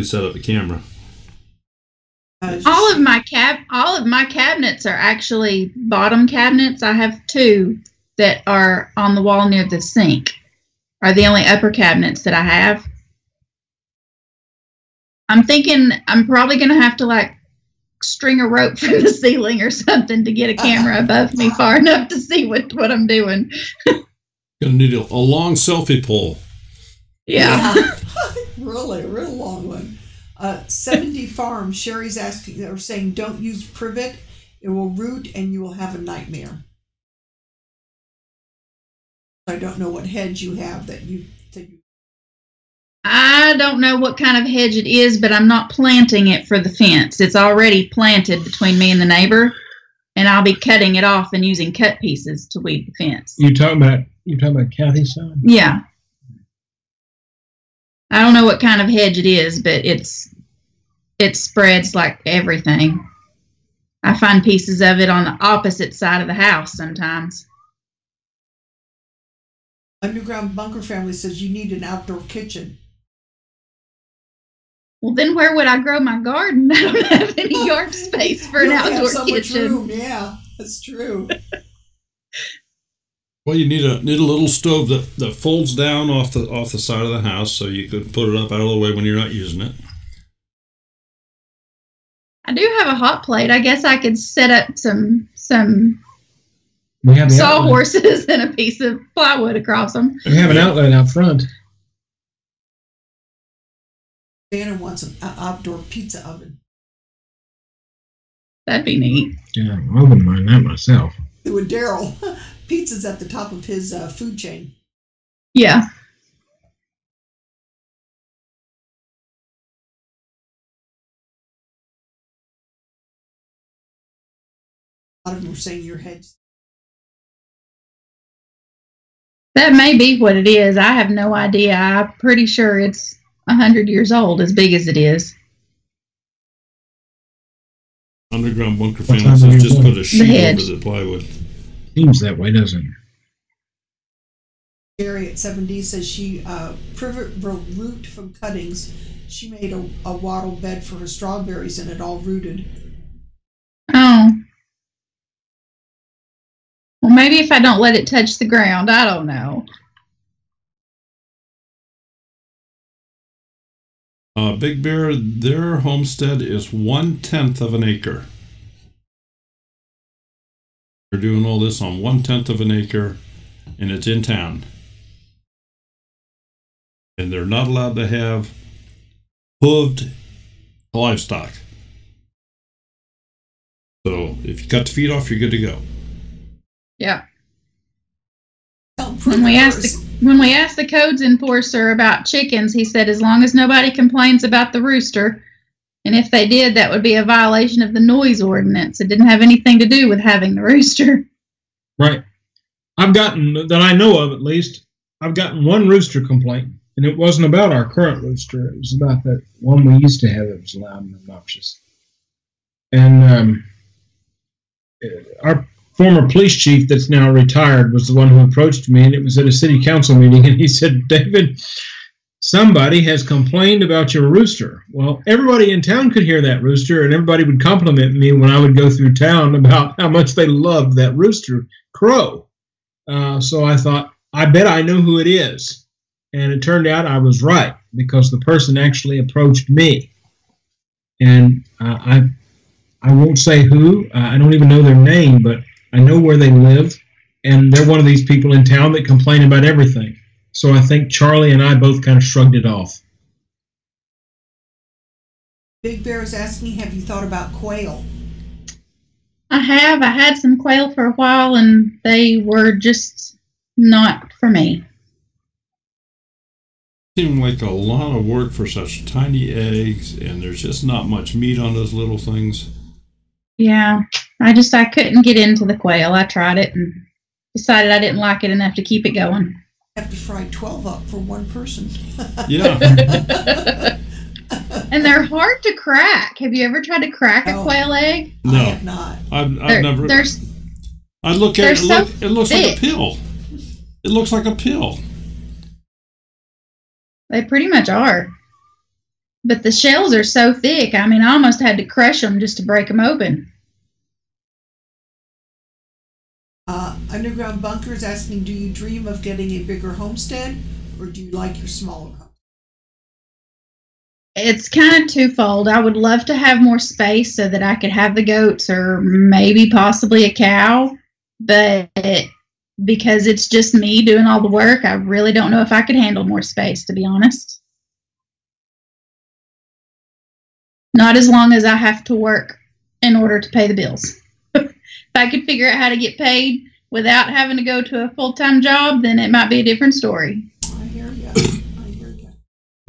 set up the camera.
All of my cabinets are actually bottom cabinets. I have 2 that are on the wall near the sink. Are the only upper cabinets that I have. I'm thinking I'm probably going to have to string a rope from the ceiling or something to get a camera above me far enough to see what I'm doing.
Gonna need a long selfie pole.
Yeah.
Really, a real long one. 70 Farm, Sherry's asking or saying, don't use privet. It will root and you will have a nightmare. I don't know what hedge you have that you.
I don't know what kind of hedge it is, but I'm not planting it for the fence. It's already planted between me and the neighbor, and I'll be cutting it off and using cut pieces to weave the fence.
You talking about Kathy's son?
Yeah. I don't know what kind of hedge it is, but it spreads like everything. I find pieces of it on the opposite side of the house sometimes.
Underground Bunker Family says you need an outdoor kitchen.
Well, then where would I grow my garden? I don't have any yard space for an outdoor
so
kitchen.
Much room. Yeah, that's true.
Well, you need a little stove that folds down off the side of the house, so you could put it up out of the way when you're not using it.
I do have a hot plate. I guess I could set up some
we have
sawhorses and a piece of plywood across them.
We have an outlet out front.
Anna wants an outdoor pizza oven.
That'd be neat.
Yeah, I wouldn't mind that myself.
With Daryl, pizza's at the top of his food chain.
Yeah.
A lot of them were saying your head's.
That may be what it is. I have no idea. I'm pretty sure it's 100 years old, as big as it is.
Underground Bunker Family says just put a sheet over the plywood.
Seems that way, doesn't it?
Jerry at 7D says she privet root from cuttings. She made a wattle bed for her strawberries and it all rooted.
Oh. Well, maybe if I don't let it touch the ground, I don't know.
Big Bear, their homestead is 1/10 of an acre. They're doing all this on 1/10 of an acre, and it's in town. And they're not allowed to have hooved livestock. So if you cut the feet off, you're good to go.
Yeah. When we asked the codes enforcer about chickens, he said as long as nobody complains about the rooster, and if they did, that would be a violation of the noise ordinance. It didn't have anything to do with having the rooster.
Right. I've gotten, that I know of at least, I've gotten one rooster complaint, and it wasn't about our current rooster. It was about that one we used to have that was loud and obnoxious. And our former police chief that's now retired was the one who approached me, and it was at a city council meeting, and he said, David, somebody has complained about your rooster. Well, everybody in town could hear that rooster, and everybody would compliment me when I would go through town about how much they loved that rooster crow. So I thought, I bet I know who it is. And it turned out I was right, because the person actually approached me. And I won't say who. I don't even know their name, but I know where they live. And they're one of these people in town that complain about everything. So I think Charlie and I both kind of shrugged it off.
Big Bear is asking, have you thought about quail?
I have. I had some quail for a while, and they were just not for me.
Seemed like a lot of work for such tiny eggs, and there's just not much meat on those little things.
Yeah, I couldn't get into the quail. I tried it and decided I didn't like it enough to keep it going.
Have to fry 12 up for one person.
Yeah.
And they're hard to crack. Have you ever tried to crack a quail egg?
No.
I have not.
I've never. I look at it. It looks like a pill. It looks like a pill.
They pretty much are. But the shells are so thick, I mean, I almost had to crush them just to break them open.
Underground Bunker is asking, do you dream of getting a bigger homestead, or do you like your smaller home?
It's kind of twofold. I would love to have more space so that I could have the goats or maybe possibly a cow. But because it's just me doing all the work, I really don't know if I could handle more space, to be honest. Not as long as I have to work in order to pay the bills. If I could figure out how to get paid without having to go to a full-time job, then it might be a different story.
I hear you.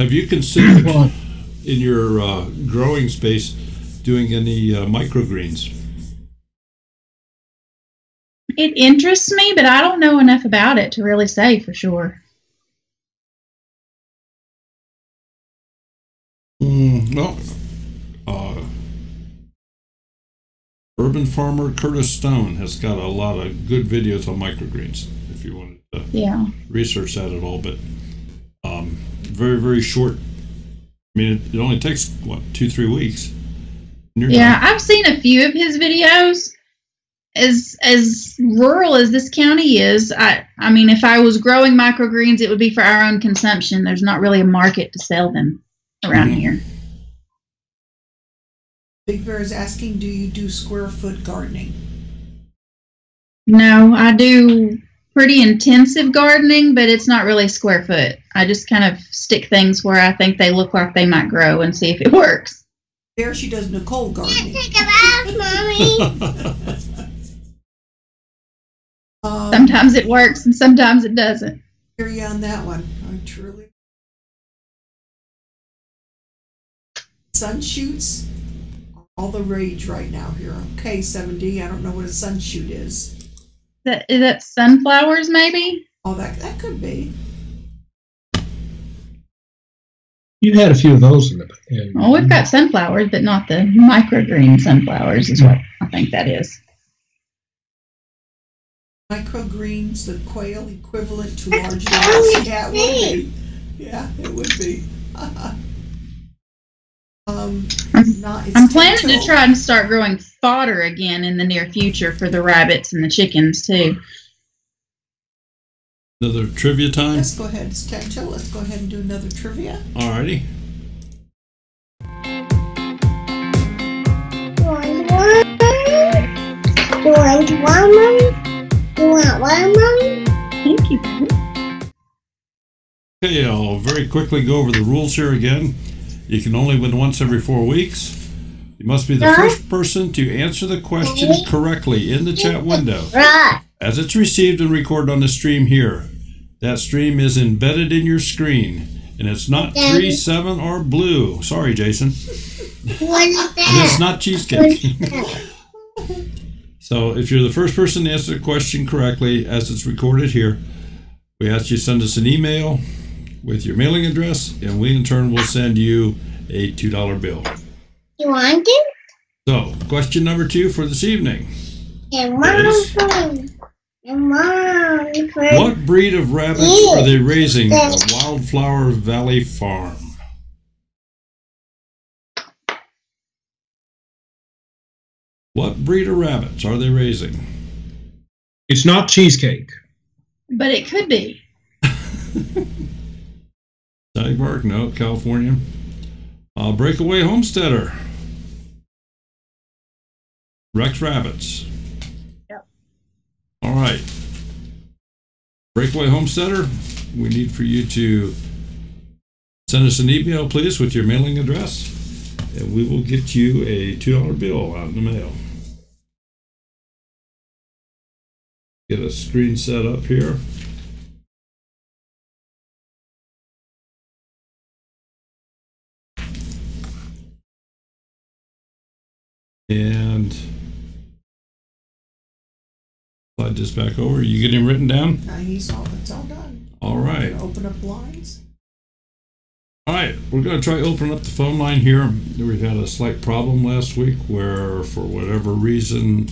Have you considered in your growing space doing any microgreens?
It interests me, but I don't know enough about it to really say for sure.
Urban farmer Curtis Stone has got a lot of good videos on microgreens if you wanted to research that at all, but very, very short. I mean, it only takes, 2-3 weeks?
Yeah, I've seen a few of his videos. As rural as this county is, I mean, if I was growing microgreens, it would be for our own consumption. There's not really a market to sell them around here.
Big Bear is asking, do you do square foot gardening?
No, I do pretty intensive gardening, but it's not really square foot. I just kind of stick things where I think they look like they might grow and see if it works.
There she does Nicole gardening.
Take a bath, Mommy.
Sometimes it works and sometimes it doesn't.
Hear you on that one. I truly. Sun shoots are all the rage right now here. Okay, 7D. I don't know what a sun shoot is.
Is that sunflowers, maybe?
Oh, that could be.
You had a few of those in the.
Well, we've got sunflowers, but not the microgreen sunflowers is what I think that is.
Microgreens, the quail equivalent to large ants. Yeah, it would be. Yeah, it would be.
I'm planning to try and start growing fodder again in the near future for the rabbits and the chickens too.
Another trivia time?
Let's go ahead, Stancho. Let's go ahead and do another trivia.
Alrighty.
You want one?
Thank you.
Okay, I'll very quickly go over the rules here again. You can only win once every 4 weeks. You must be the first person to answer the question correctly in the chat window as it's received and recorded on the stream here. That stream is embedded in your screen, and it's not 3, 7, or blue. Sorry, Jason.
What is
And
that?
it's not cheesecake. So if you're the first person to answer the question correctly as it's recorded here, we ask you to send us an email with your mailing address, and we in turn will send you a $2 bill.
You want it?
So, question number 2 for this evening. What breed of rabbits are they raising at Wildflower Valley Farm? What breed of rabbits are they raising?
It's not cheesecake.
But it could be.
Sagbark? No. California? Breakaway Homesteader. Rex Rabbits.
Yep.
All right. Breakaway Homesteader, we need for you to send us an email, please, with your mailing address, and we will get you a $2 bill out in the mail. Get a screen set up here. And slide this back over. You getting him written down?
It's all done.
All right.
Open up lines.
All right, we're going to try opening up the phone line here. We had a slight problem last week where, for whatever reason,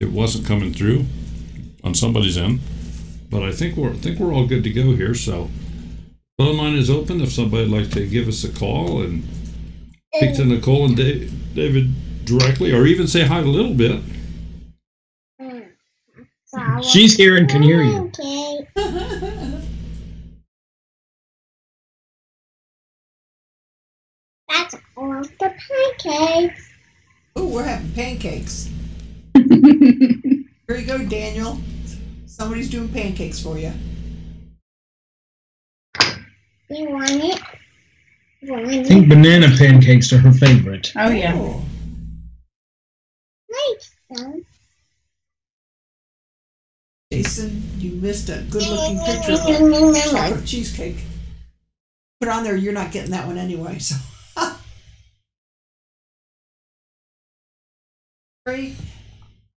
it wasn't coming through on somebody's end. But I think we're all good to go here. So, phone line is open. If somebody'd like to give us a call and speak to Nicole and David directly, or even say hi a little bit.
She's here and can hear you.
Okay. That's all the pancakes.
Oh, we're having pancakes. Here you go, Daniel. Somebody's doing pancakes for you.
You want it?
I think banana pancakes are her favorite.
Oh, yeah.
Oh.
Nice. Son.
Jason, you missed a good-looking picture of a chocolate cheesecake. Put on there, you're not getting that one anyway. So, very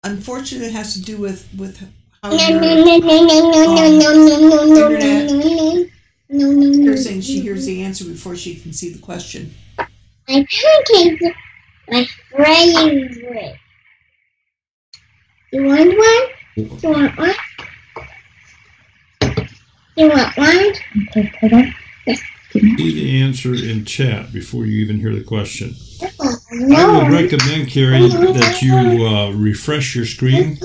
unfortunately, it has to do with how your internet. You're saying she hears the answer before she can see the question.
My pancakes are my favorite. You want one? You want one? You want one?
See the answer in chat before you even hear the question. I
No.
would recommend, Carrie, that you refresh your screen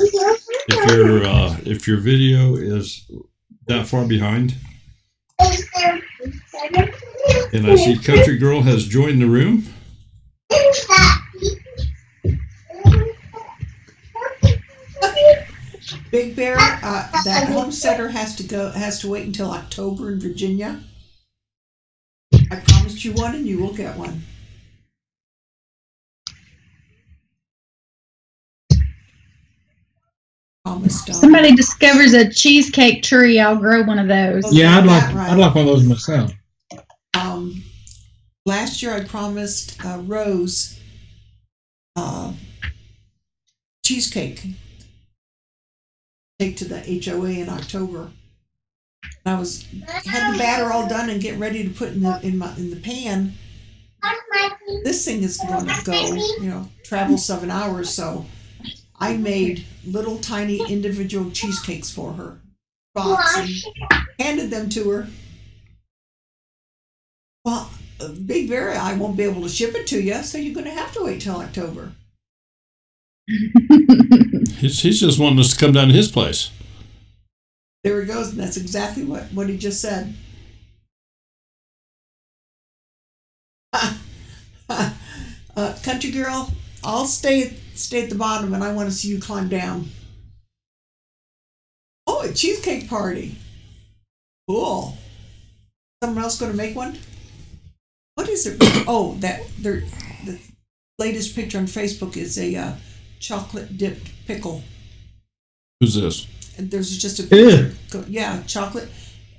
if your video is that far behind. And I see Country Girl has joined the room.
Big Bear, that homesteader has to wait until October in Virginia. I promised you one, and you will get one. Promised.
Somebody discovers a cheesecake tree, I'll grow one of those.
Yeah, I'd
That
like one of those myself.
Last year I promised Rose cheesecake. Take to the HOA in October. I had the batter all done and get ready to put in the pan. This thing is going to go, travel 7 hours. So I made little tiny individual cheesecakes for her, box, and handed them to her. Well, Big Bear, I won't be able to ship it to you, so you're going to have to wait till October.
He's just wanting us to come down to his place.
There he goes, and that's exactly what he just said. Country girl, I'll stay at the bottom, and I want to see you climb down. Oh, a cheesecake party. Cool. Someone else going to make one? What is it? Oh, the latest picture on Facebook is a chocolate dipped pickle.
Who's this?
And there's just a picture. Yeah, chocolate.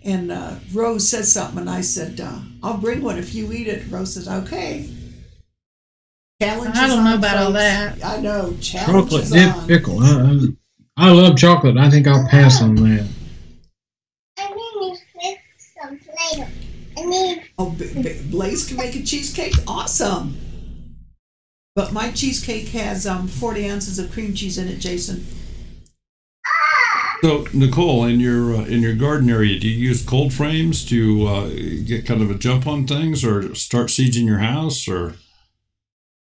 And Rose said something, and I said, I'll bring one if you eat it. Rose says, okay. Challenge
I don't know about
folks.
all that.
I know.
Chocolate dipped pickle. I love chocolate. I think I'll pass on that.
I need to make some Play-Doh.
Oh, Blaze can make a cheesecake? Awesome. But my cheesecake has 40 ounces of cream cheese in it, Jason.
So, Nicole, in your garden area, do you use cold frames to get kind of a jump on things, or start seeds in your house, or?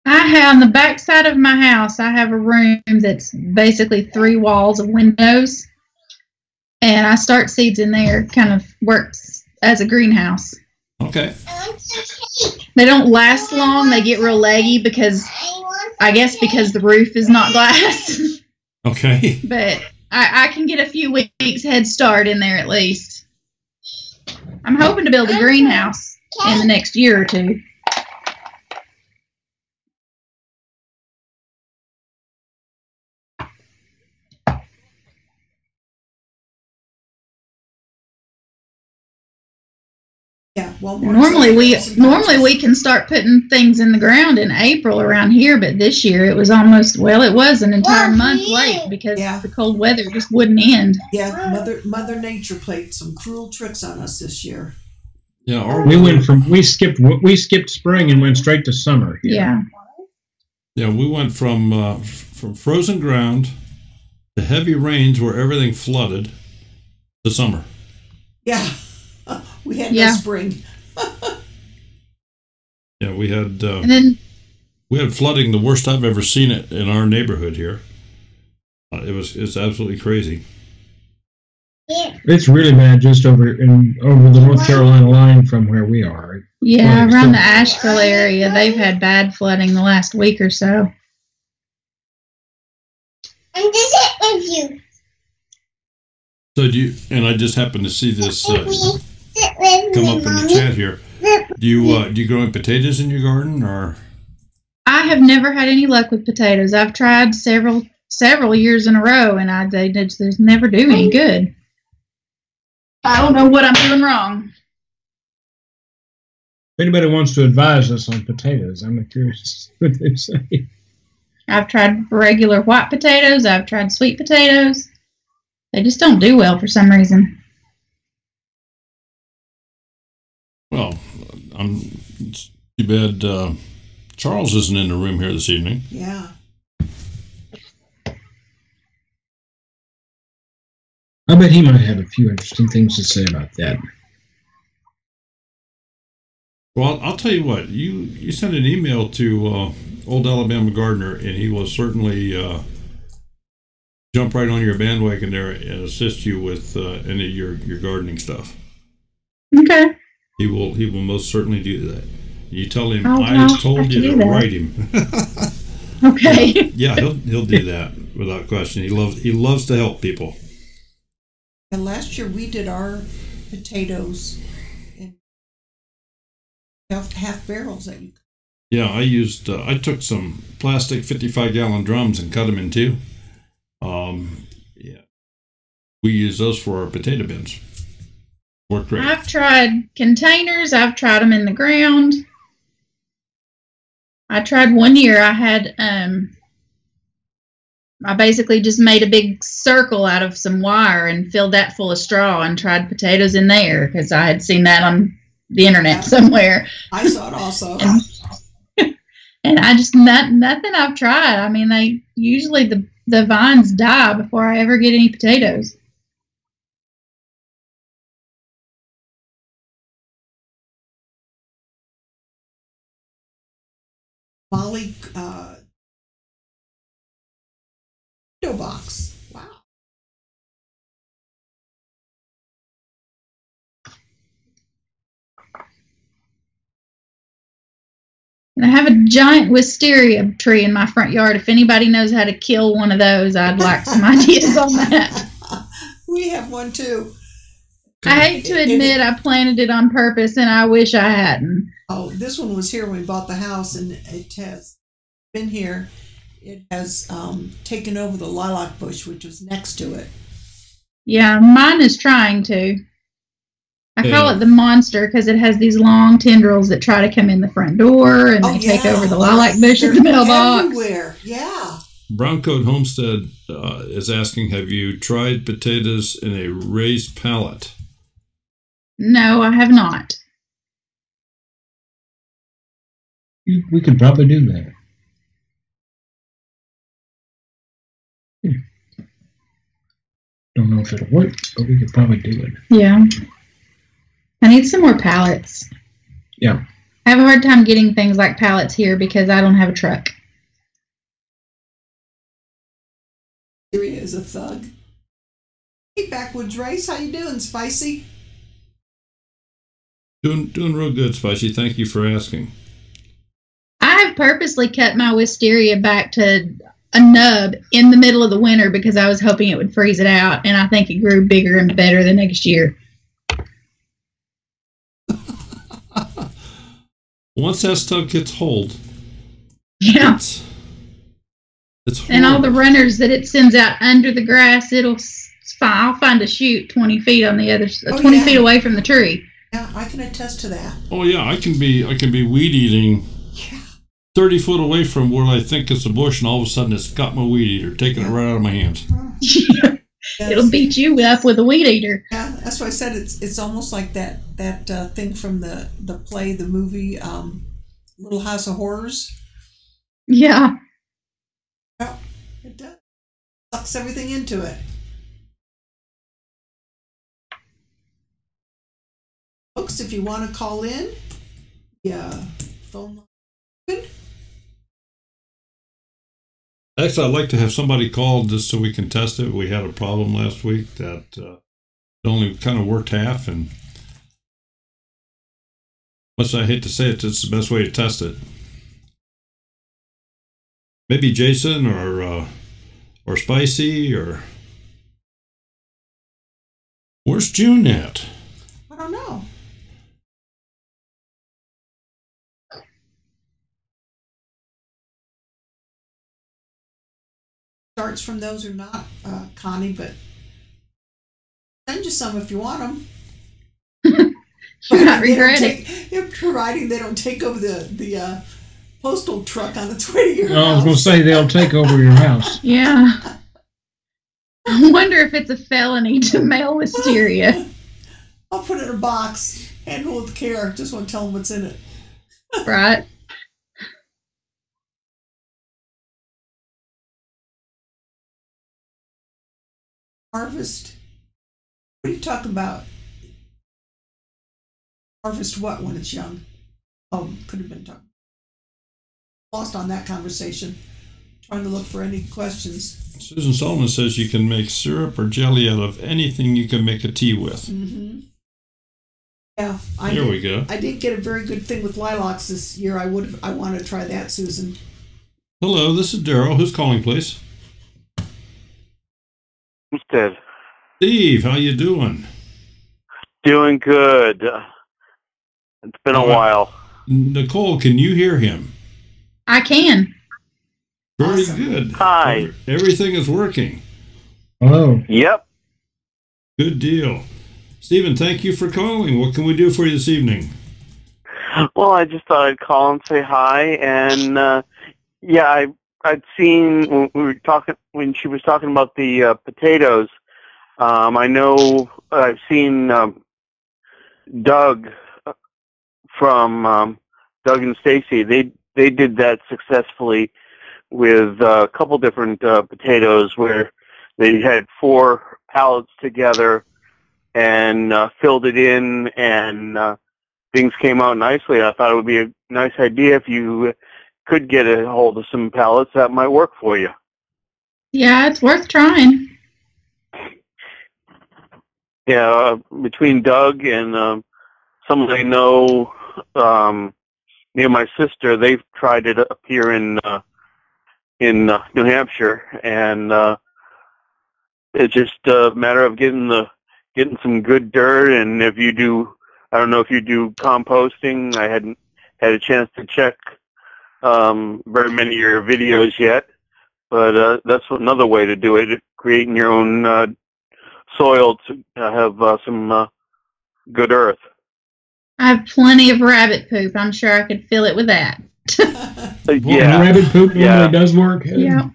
I have on the back side of my house, I have a room that's basically 3 walls of windows, and I start seeds in there. Kind of works as a greenhouse.
Okay.
They don't last long. They get real leggy because the roof is not glass.
Okay.
But I can get a few weeks head start in there at least. I'm hoping to build a greenhouse in the next year or two.
Yeah, well,
Normally we can start putting things in the ground in April around here, but this year it was an entire month late because the cold weather just wouldn't end.
Yeah, Mother Nature played some cruel tricks on us this year.
Yeah,
we skipped spring and went straight to summer here.
Yeah, we went from frozen ground to heavy rains where everything flooded to summer.
Yeah. We had no spring.
Yeah, we had flooding, the worst I've ever seen it in our neighborhood here. It's absolutely crazy.
It's really bad just over the North Carolina line from where we are.
Yeah, around the Asheville area, they've had bad flooding the last week or so.
I'm just it with you.
So and I just happened to see this come up in the chat here. Do you grow any potatoes in your garden, or?
I have never had any luck with potatoes. I've tried several years in a row, and they just never do any good. I don't know what I'm doing wrong.
If anybody wants to advise us on potatoes, I'm curious what they say.
I've tried regular white potatoes. I've tried sweet potatoes. They just don't do well for some reason.
Well, it's too bad Charles isn't in the room here this evening.
Yeah.
I bet he might have a few interesting things to say about that.
Well, I'll tell you what. You sent an email to Old Alabama Gardener, and he will certainly jump right on your bandwagon there and assist you with any of your gardening stuff.
Okay.
He will most certainly do that. You tell him I told you to write him.
Okay.
Yeah, he'll do that without question. He loves to help people.
And last year we did our potatoes in half barrels that you.
Yeah, I took some plastic 55-gallon drums and cut them in two. Yeah, we use those for our potato bins. Worked great.
I've tried containers. I've tried them in the ground. I tried one year. I had I basically just made a big circle out of some wire and filled that full of straw and tried potatoes in there because I had seen that on the internet somewhere.
I saw it also.
And I just nothing I've tried. I mean, they usually the vines die before I ever get any potatoes.
Molly potato box. Wow.
And I have a giant wisteria tree in my front yard. If anybody knows how to kill one of those, I'd like some ideas on that.
We have one too.
I hate to admit I planted it on purpose, and I wish I hadn't.
Oh, this one was here when we bought the house, and it has been here. It has taken over the lilac bush, which was next to it.
Yeah, mine is trying to. I call it the monster because it has these long tendrils that try to come in the front door, and they take over the lilac bush at the mailbox.
Everywhere, yeah.
Browncoat Homestead is asking, have you tried potatoes in a raised pallet?
No, I have not.
We could probably do that. Don't know if it'll work, but we could probably do it.
Yeah. I need some more pallets.
Yeah.
I have a hard time getting things like pallets here because I don't have a truck.
Syria is a thug. Hey, Backwoods Race, how you doing, Spicy?
Doing real good, Spicy. Thank you for asking.
I have purposely cut my wisteria back to a nub in the middle of the winter because I was hoping it would freeze it out, and I think it grew bigger and better the next year.
Once that stuff gets hold,
Yeah.
it's
and all the runners that it sends out under the grass, I'll find a chute 20 feet on the other, 20 feet away from the tree.
Yeah, I can attest to that.
Oh yeah, I can be weed eating 30 foot away from where I think it's a bush, and all of a sudden it's got my weed eater, taking it right out of my hands.
It'll beat you up with a weed eater.
Yeah, that's why I said it's almost like that thing from the play, the movie, Little House of Horrors.
Yeah.
Yeah, it does. Sucks everything into it. Folks, if you want to call in, phone line.
Actually, I'd like to have somebody call just so we can test it. We had a problem last week that only kind of worked half, and much I hate to say it, it's the best way to test it. Maybe Jason or Spicy or where's June at?
I don't know. Starts from those or not, Connie, but send you some if you want them.
You're not regretting.
Providing they don't take over the postal truck on its way to your house.
I was going to say they'll take over your house.
Yeah. I wonder if it's a felony to mail wisteria.
I'll put it in a box, handle it with care. Just want to tell them what's in it.
Right.
Harvest. What are you talking about? Harvest what when it's young? Oh, could have been talking. Lost on that conversation. Trying to look for any questions.
Susan Solomon says you can make syrup or jelly out of anything you can make a tea with.
Mm-hmm. Yeah,
we go.
I did get a very good thing with lilacs this year. I want to try that, Susan.
Hello, this is Daryl. Who's calling, please?
Homestead.
Steve, how you doing?
Doing good. It's been a while.
Nicole, can you hear him?
I can.
Very
Awesome.
good.
Hi.
Everything is working.
Hello.
Yep.
Good deal. Stephen, thank you for calling. What can we do for you this evening?
Well, I just thought I'd call and say hi, and I'd seen when we were talking when she was talking about the potatoes. I know I've seen Doug from Doug and Stacy. They they did that successfully with a couple different potatoes where they had 4 pallets together and filled it in, and things came out nicely. I thought it would be a nice idea if you could get a hold of some pallets that might work for you.
Yeah, it's worth trying.
Yeah, between Doug and someone I know near my sister, they've tried it up here in New Hampshire, and it's just a matter of getting some good dirt. And if you do, I don't know if you do composting. I hadn't had a chance to check very many of your videos yet, but that's another way to do it, creating your own soil to have some good earth.
I have plenty of rabbit poop. I'm sure I could fill it with that.
Yeah,
rabbit poop normally does work.
Yeah.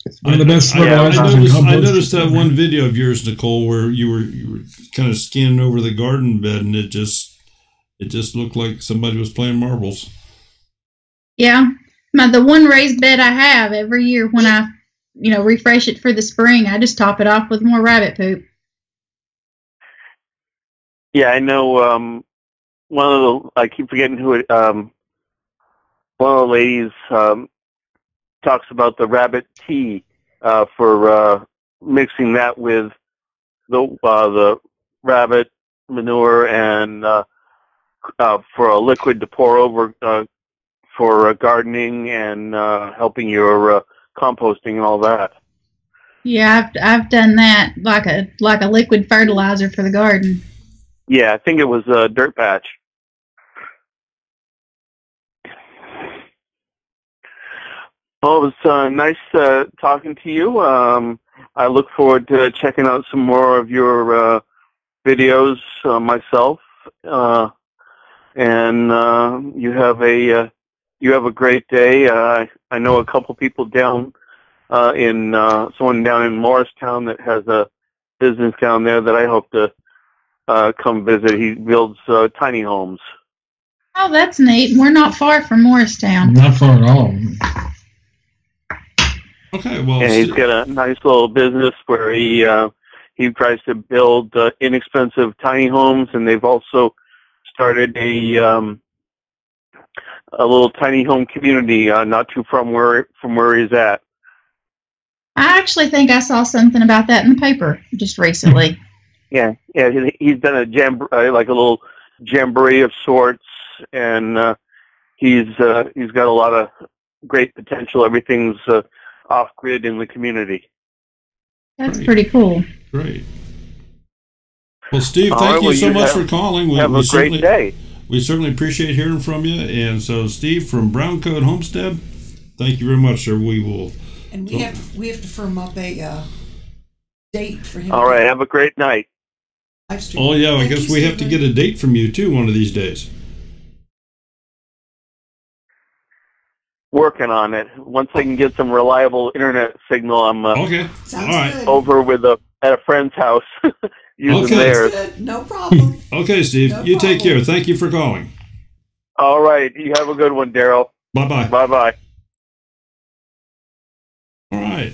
It's one of the best
I
fertilizers in compost.
noticed that one video of yours, Nicole, where you were kind of scanning over the garden bed, and it just looked like somebody was playing marbles.
Yeah. The one raised bed I have, every year when I, refresh it for the spring, I just top it off with more rabbit poop.
Yeah, I know. I keep forgetting who it. One of the ladies talks about the rabbit tea for mixing that with the rabbit manure and for a liquid to pour over for gardening and helping your composting and all that.
Yeah, I've done that like a liquid fertilizer for the garden.
Yeah, I think it was a dirt patch. Well, it was nice talking to you. I look forward to checking out some more of your videos myself. And you have a great day. I know a couple people down someone down in Morristown that has a business down there that I hope to come visit. He builds tiny homes.
Oh, that's neat. We're not far from Morristown.
Not far at all.
Okay, well,
And he's got a nice little business where he tries to build inexpensive tiny homes, and they've also started a little tiny home community not too from where he's at.
I actually think I saw something about that in the paper just recently.
Yeah. He's done a like a little jamboree of sorts, and he's got a lot of great potential. Everything's off grid in the community.
That's pretty cool.
Great. Well, Steve, thank you so much for calling.
Have a great day.
We certainly appreciate hearing from you. And so, Steve from Brown Coat Homestead, thank you very much, sir. We will.
And we have to firm up a date for him.
All right. Have a great night.
Oh yeah, I guess we have to get a date from you too one of these days.
Working on it. Once I can get some reliable internet signal, I'm
okay. All right.
Good.
Over at a friend's house using theirs.
Good. No problem.
Okay, Steve.
No
you take
problem.
care. Thank you for calling.
All right. You have a good one, Daryl.
Bye-bye.
Bye-bye.
All right.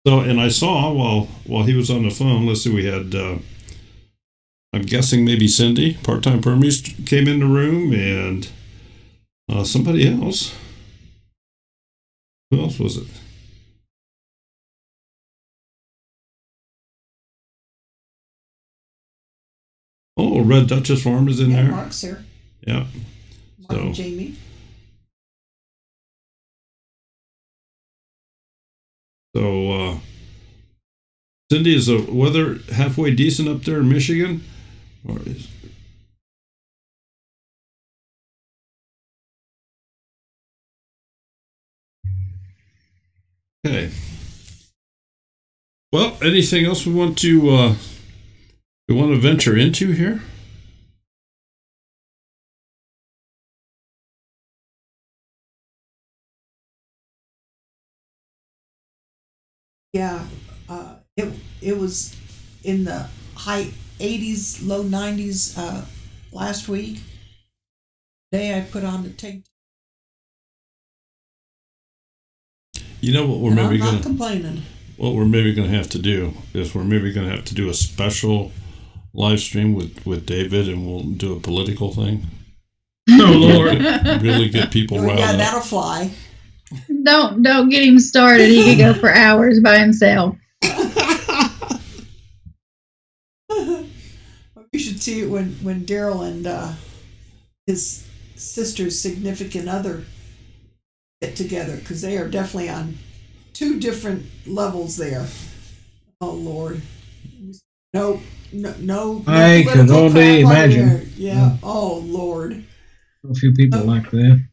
So, and I saw while he was on the phone, let's see, we had, I'm guessing maybe Cindy, part-time permies, came in the room, and somebody else. Who else was it? Oh, Red Duchess Farm is in there.
Mark's here.
Yeah.
Mark and Jamie.
So, Cindy, is the weather halfway decent up there in Michigan? Or is... Okay. Well, anything else we want to venture into here?
Yeah, it was in the high 80s, low 90s last week. Today I put on the tank
You know what we're
And
maybe
I'm not
gonna
complaining.
what we're maybe gonna have to do is we're maybe gonna have to do a special live stream with David, and we'll do a political thing.
Oh Lord!
Really get people riled
Yeah,
up.
that'll fly.
Don't get him started. He could go for hours by himself.
You should see it when Daryl and his sister's significant other get together, because they are definitely on two different levels there. Oh Lord, no.
I could
political
only
crap on
imagine.
there. Yeah. Oh Lord.
A few people like that.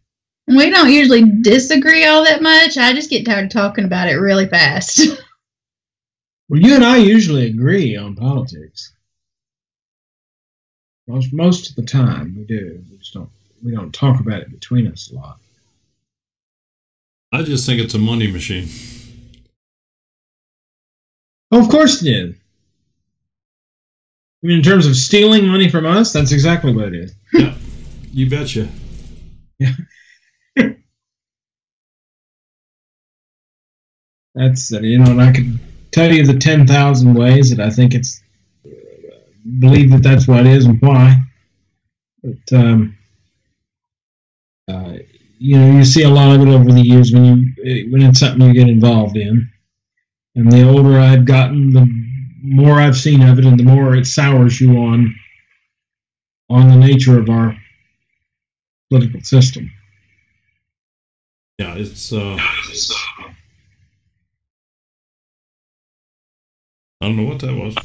We don't usually disagree all that much. I just get tired of talking about it really fast.
Well, you and I usually agree on politics. Most of the time we do. We don't talk about it between us a lot.
I just think it's a money machine.
Oh, of course it is. I mean, in terms of stealing money from us, that's exactly what it is.
Yeah, you betcha.
Yeah. That's, and I could tell you the 10,000 ways that I think believe that that's what it is and why. But, you see a lot of it over the years when it's something you get involved in. And the older I've gotten, the more I've seen of it, and the more it sours you on the nature of our political system.
Yeah, it's I don't know what that was.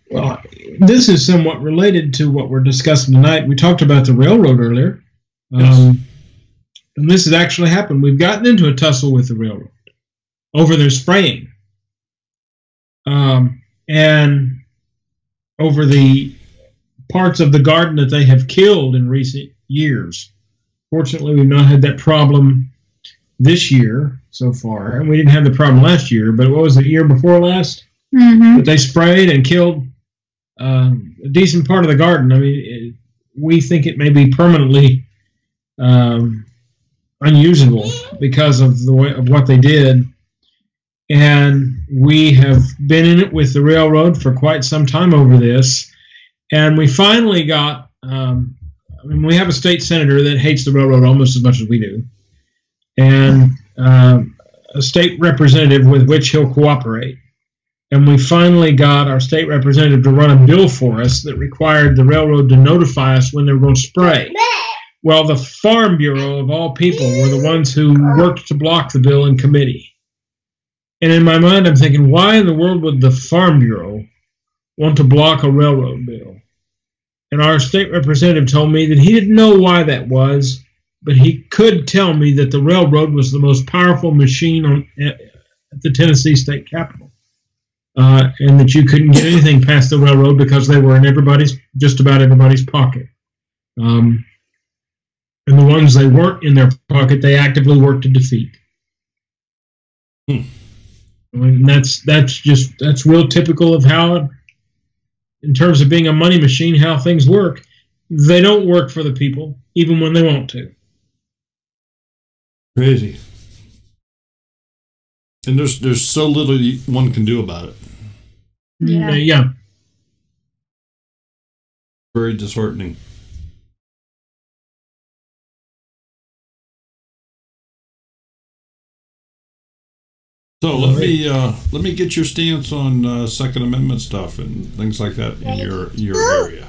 Well, this is somewhat related to what we're discussing tonight. We talked about the railroad earlier.
Yes.
And this has actually happened. We've gotten into a tussle with the railroad over their spraying. And over the parts of the garden that they have killed in recent years. Fortunately, we've not had that problem this year so far. And we didn't have the problem last year, but what was it, year before last?
Mm-hmm.
That they sprayed and killed a decent part of the garden. I mean, we think it may be permanently unusable because of the way of what they did. And we have been in it with the railroad for quite some time over this. And we finally got, we have a state senator that hates the railroad almost as much as we do. And a state representative with which he'll cooperate. And we finally got our state representative to run a bill for us that required the railroad to notify us when they were going to spray. Well, the Farm Bureau, of all people, were the ones who worked to block the bill in committee. And in my mind, I'm thinking, why in the world would the Farm Bureau want to block a railroad bill? And our state representative told me that he didn't know why that was, but he could tell me that the railroad was the most powerful machine at the Tennessee state capitol. And that you couldn't get anything past the railroad because they were in just about everybody's pocket. And the ones they weren't in their pocket, they actively worked to defeat. And that's real typical of how, in terms of being a money machine, how things work. They don't work for the people, even when they want to.
Crazy. And there's so little one can do about it.
Yeah.
Very disheartening. So let me get your stance on Second Amendment stuff and things like that in your area.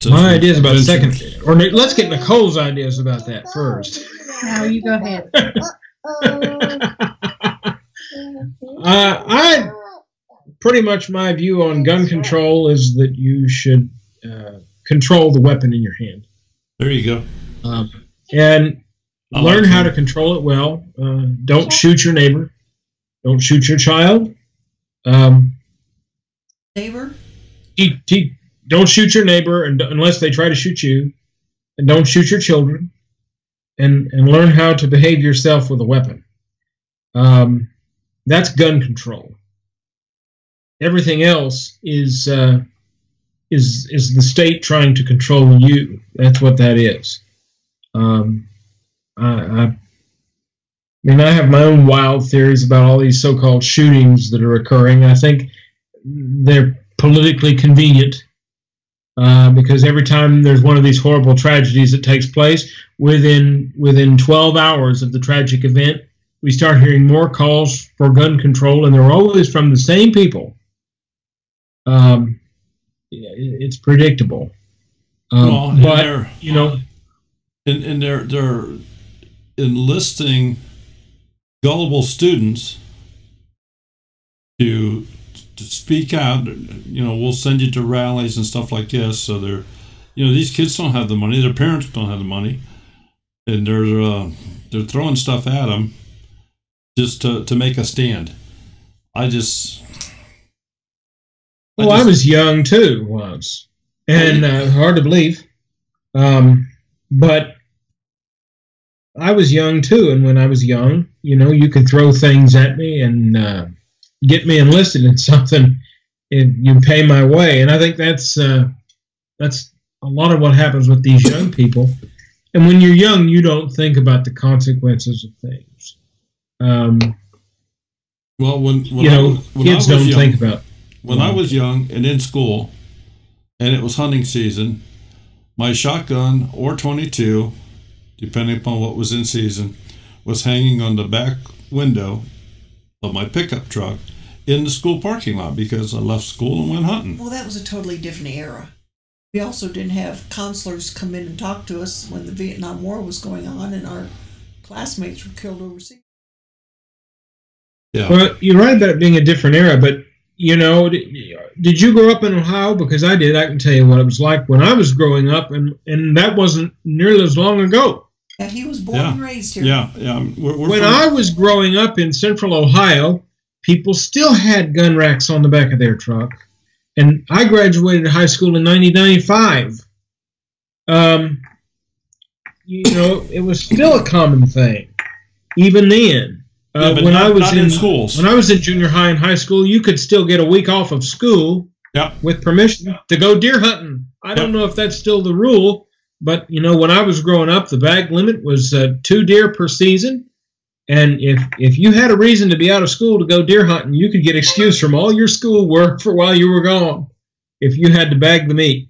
My ideas about second, or let's get Nicole's ideas about that first.
Now you go ahead.
I pretty much my view on gun control is that you should control the weapon in your hand.
There you go.
And learn how to control it well. Don't shoot your neighbor. Don't shoot your child.
Neighbor?
Don't shoot your neighbor unless they try to shoot you. And don't shoot your children. And learn how to behave yourself with a weapon. That's gun control. Everything else is the state trying to control you. That's what that is. mean, I have my own wild theories about all these so-called shootings that are occurring. I think they're politically convenient because every time there's one of these horrible tragedies that takes place, within 12 hours of the tragic event, we start hearing more calls for gun control, and they're always from the same people. It's predictable. But you know,
and they're enlisting gullible students to speak out. You know, we'll send you to rallies and stuff like this. So these kids don't have the money. Their parents don't have the money, and they're throwing stuff at them just to make a stand. I
was young too once, and hard to believe, but I was young too. And when I was young, you could throw things at me and get me enlisted in something if you pay my way. And I think that's a lot of what happens with these young people. And when you're young, you don't think about the consequences of things.
Well, when
kids don't think about.
When I was young and in school, and it was hunting season, my shotgun or .22, depending upon what was in season, was hanging on the back window of my pickup truck in the school parking lot because I left school and went hunting.
Well, that was a totally different era. We also didn't have counselors come in and talk to us when the Vietnam War was going on and our classmates were killed overseas.
Yeah.
Well, you're right about it being a different era, but did you grow up in Ohio? Because I did. I can tell you what it was like when I was growing up, and that wasn't nearly as long ago.
And he was born and raised here.
Yeah.
When I was growing up in central Ohio, people still had gun racks on the back of their truck. And I graduated high school in 1995. It was still a common thing, even then. When I was in schools, when I was in junior high and high school, you could still get a week off of school with permission to go deer hunting. I don't know if that's still the rule, but when I was growing up, the bag limit was 2 deer per season, and if you had a reason to be out of school to go deer hunting, you could get excused from all your school work for while you were gone if you had to bag the meat.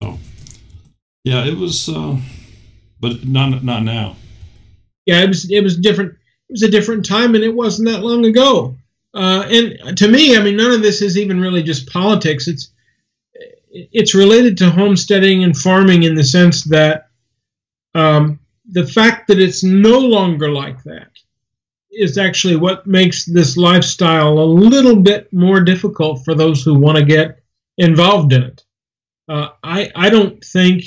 Oh, yeah, it was, but not now.
Yeah, it was different. It was a different time, and it wasn't that long ago. And to me, I mean, none of this is even really just politics. It's related to homesteading and farming in the sense that the fact that it's no longer like that is actually what makes this lifestyle a little bit more difficult for those who want to get involved in it. I don't think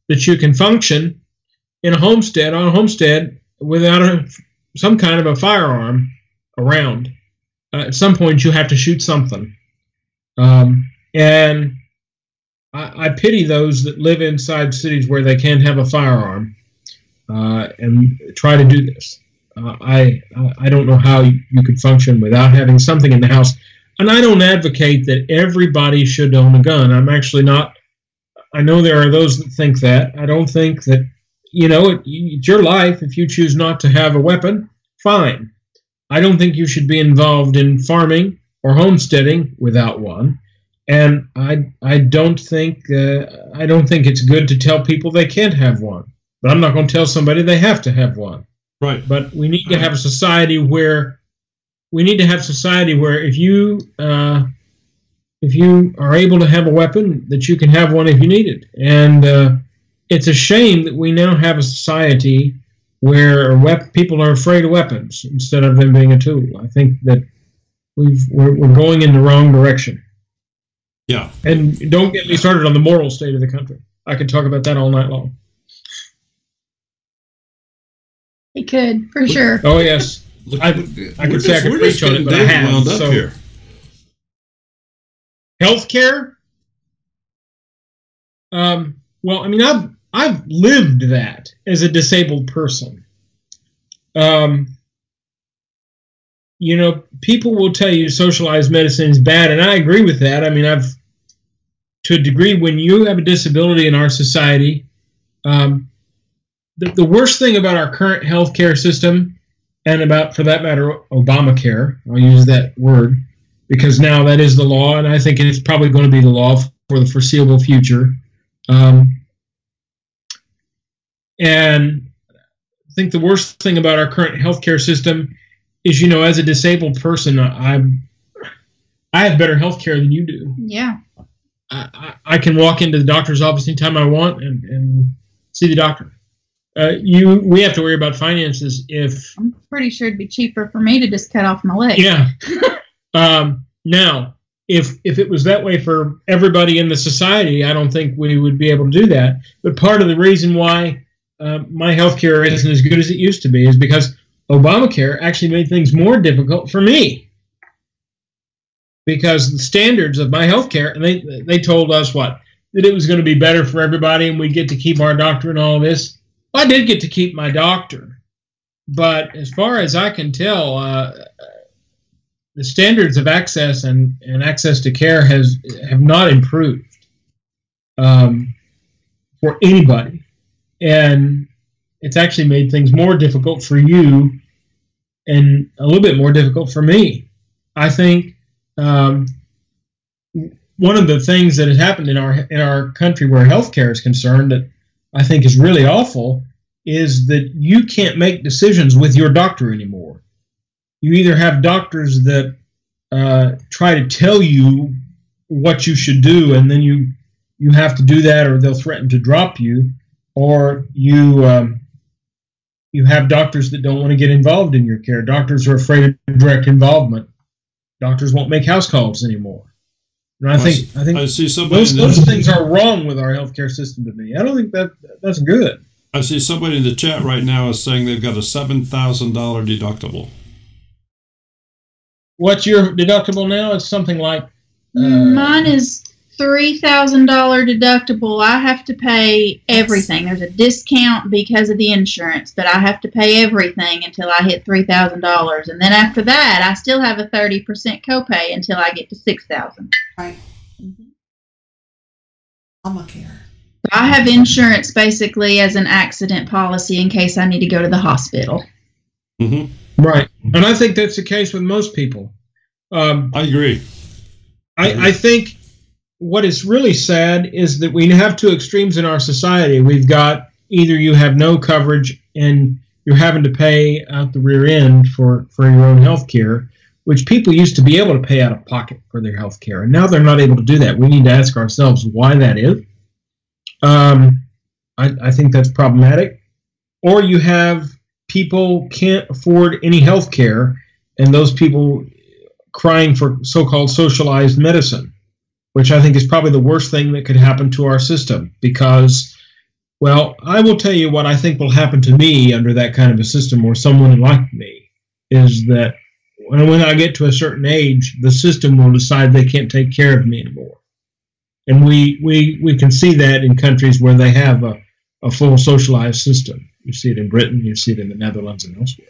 that you can function on a homestead without some kind of a firearm around. At some point, you have to shoot something. And I pity those that live inside cities where they can't have a firearm and try to do this. I don't know how you could function without having something in the house. And I don't advocate that everybody should own a gun. I'm actually not. I know there are those that think that. I don't think that, it's your life. If you choose not to have a weapon, fine. I don't think you should be involved in farming or homesteading without one. And I don't think it's good to tell people they can't have one. But I'm not going to tell somebody they have to have one.
Right.
But we need to have a society where if you are able to have a weapon, that you can have one if you need it. And it's a shame that we now have a society where people are afraid of weapons instead of them being a tool. I think that we're going in the wrong direction.
Yeah.
And don't get me started on the moral state of the country. I could talk about that all night long.
He could, for sure.
Oh, yes. I could say I could preach on it, but I have. So. Here. Healthcare? Well, I mean, I've lived that as a disabled person. People will tell you socialized medicine is bad, and I agree with that. I mean, to a degree, when you have a disability in our society, the worst thing about our current healthcare system, and about, for that matter, Obamacare, I'll use that word, because now that is the law, and I think it's probably going to be the law for the foreseeable future. And I think the worst thing about our current healthcare system is, as a disabled person, I have better healthcare than you do.
Yeah.
I can walk into the doctor's office anytime I want and see the doctor. We have to worry about finances if...
I'm pretty sure it'd be cheaper for me to just cut off my leg.
Yeah. Now, if it was that way for everybody in the society, I don't think we would be able to do that. But part of the reason why my health care isn't as good as it used to be is because Obamacare actually made things more difficult for me. Because the standards of my health care, and they told us what? That it was going to be better for everybody and we'd get to keep our doctor and all this. Well, I did get to keep my doctor. But as far as I can tell, the standards of access and access to care have not improved for anybody. And it's actually made things more difficult for you and a little bit more difficult for me. I think one of the things that has happened in our country where healthcare is concerned that I think is really awful is that you can't make decisions with your doctor anymore. You either have doctors that try to tell you what you should do, and then you have to do that, or they'll threaten to drop you, or you have doctors that don't want to get involved in your care. Doctors are afraid of direct involvement. Doctors won't make house calls anymore. And I think
I see
those things are wrong with our healthcare system to me. I don't think that's good.
I see somebody in the chat right now is saying they've got a $7,000 deductible.
What's your deductible now? It's something like...
Mine is $3,000 deductible. I have to pay everything. There's a discount because of the insurance, but I have to pay everything until I hit $3,000. And then after that, I still have a 30% copay until I get to $6,000.
Right. Obamacare.
I have insurance basically as an accident policy in case I need to go to the hospital.
Mm-hmm.
Right. And I think that's the case with most people.
I agree.
I think what is really sad is that we have two extremes in our society. We've got either you have no coverage and you're having to pay out the rear end for your own health care, which people used to be able to pay out of pocket for their health care. And now they're not able to do that. We need to ask ourselves why that is. I think that's problematic. Or you have people can't afford any health care, and those people crying for so-called socialized medicine, which I think is probably the worst thing that could happen to our system. Because, well, I will tell you what I think will happen to me under that kind of a system, or someone like me, is that when I get to a certain age, the system will decide they can't take care of me anymore. And we can see that in countries where they have a full socialized system. You see it in Britain, you see it in the Netherlands and elsewhere.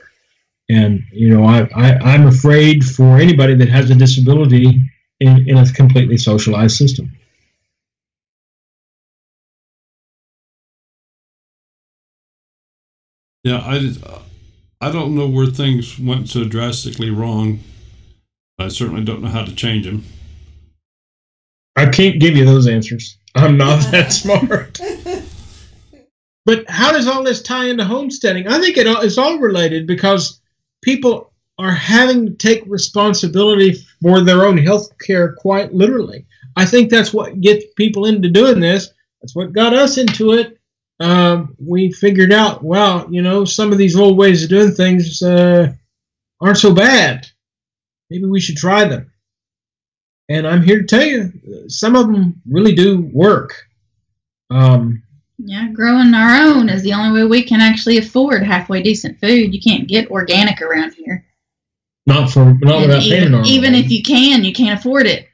And, I'm afraid for anybody that has a disability in a completely socialized system.
Yeah, I don't know where things went so drastically wrong. I certainly don't know how to change them.
I can't give you those answers. I'm not that smart. But how does all this tie into homesteading? I think it's all related because people are having to take responsibility for their own health care quite literally. I think that's what gets people into doing this. That's what got us into it. We figured out, wow, some of these old ways of doing things aren't so bad. Maybe we should try them. And I'm here to tell you, some of them really do work.
Yeah, growing our own is the only way we can actually afford halfway decent food. You can't get organic around here.
Not without paying on it.
Even if you can't afford it.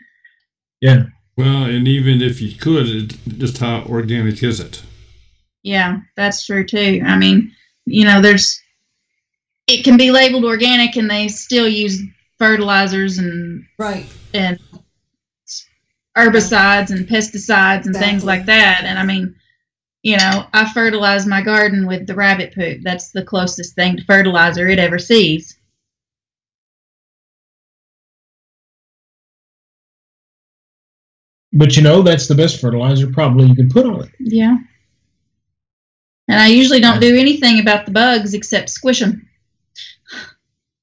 Yeah.
Well, and even if you could, just how organic is it?
Yeah, that's true too. I mean, it can be labeled organic and they still use fertilizers and and herbicides and pesticides and things like that. And I mean, I fertilize my garden with the rabbit poop. That's the closest thing to fertilizer it ever sees.
But that's the best fertilizer probably you can put on it.
Yeah. And I usually don't do anything about the bugs except squish them.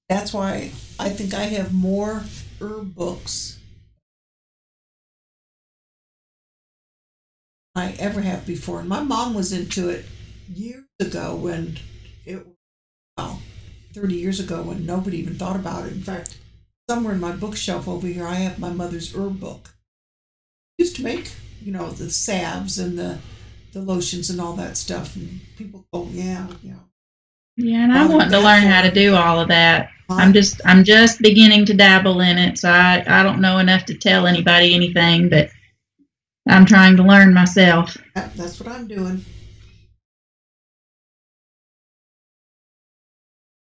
That's why I think I have more herb books than I ever have before. And my mom was into it years ago when 30 years ago when nobody even thought about it. In fact, somewhere in my bookshelf over here, I have my mother's herb book. Used to make, the salves and the lotions and all that stuff. And people go, yeah.
Yeah, and I want to learn how to do all of that. I'm just beginning to dabble in it, so I don't know enough to tell anybody anything, but I'm trying to learn myself.
That's what I'm doing.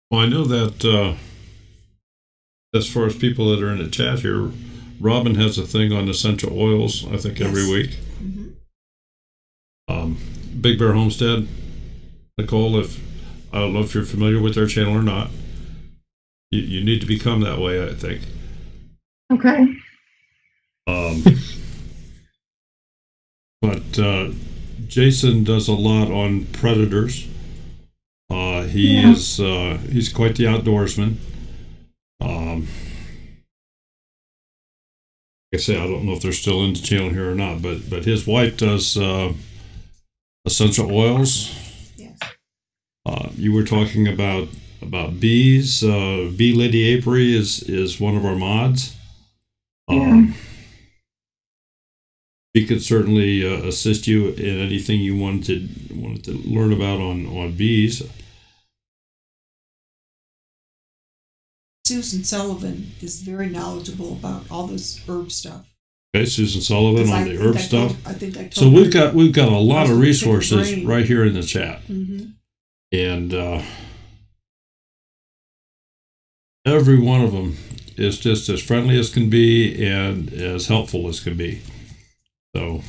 Well, I know that as far as people that are in the chat here, Robin has a thing on essential oils, I think, every week.
Mm-hmm.
Big Bear Homestead, Nicole, I don't know if you're familiar with their channel or not. You need to become that way, I think.
Okay.
But Jason does a lot on predators. He's quite the outdoorsman. Like I say, I don't know if they're still in the channel here or not, but his wife does essential oils.
Yes.
You were talking about bees. Bee Lady Apiary is one of our mods. She could certainly assist you in anything you wanted to learn about on bees.
Susan Sullivan is very knowledgeable about all this herb stuff.
Okay, Susan Sullivan on the herb stuff.
I think I told
so
her
we've got a lot of resources right here in the chat, and every one of them is just as friendly as can be and as helpful as can be. So.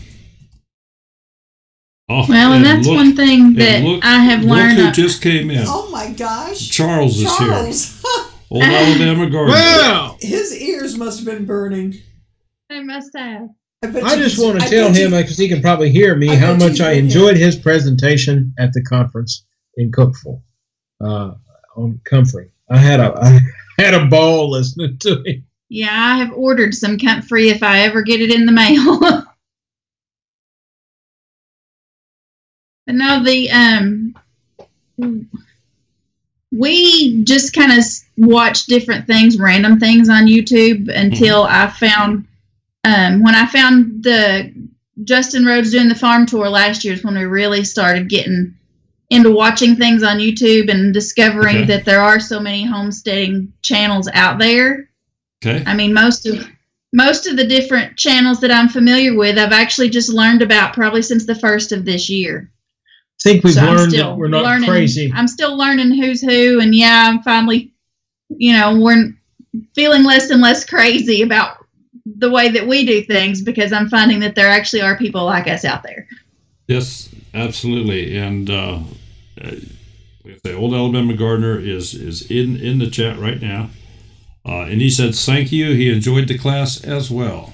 Oh,
well, and that's one thing that I have learned.
Look who just came in.
Oh my gosh.
Charles is here. Old Alabama Garden.
Wow.
His ears must have been burning.
They must have.
I just want to tell him, because he can probably hear me, how much I enjoyed his presentation at the conference in Cookville on comfrey. I had a ball listening to him.
Yeah, I have ordered some comfrey if I ever get it in the mail. But no, we just kind of watch different things, random things on YouTube until I found, when I found the Justin Rhodes doing the farm tour last year is when we really started getting into watching things on YouTube and discovering that there are so many homesteading channels out there.
Okay.
I mean, most of the different channels that I'm familiar with, I've actually just learned about probably since the first of this year.
I think we've learned that we're not crazy.
I'm still learning who's who, and I'm finally, we're feeling less and less crazy about the way that we do things because I'm finding that there actually are people like us out there.
Yes, absolutely. And like I say, Old Alabama Gardener is in the chat right now. And he said, thank you. He enjoyed the class as well.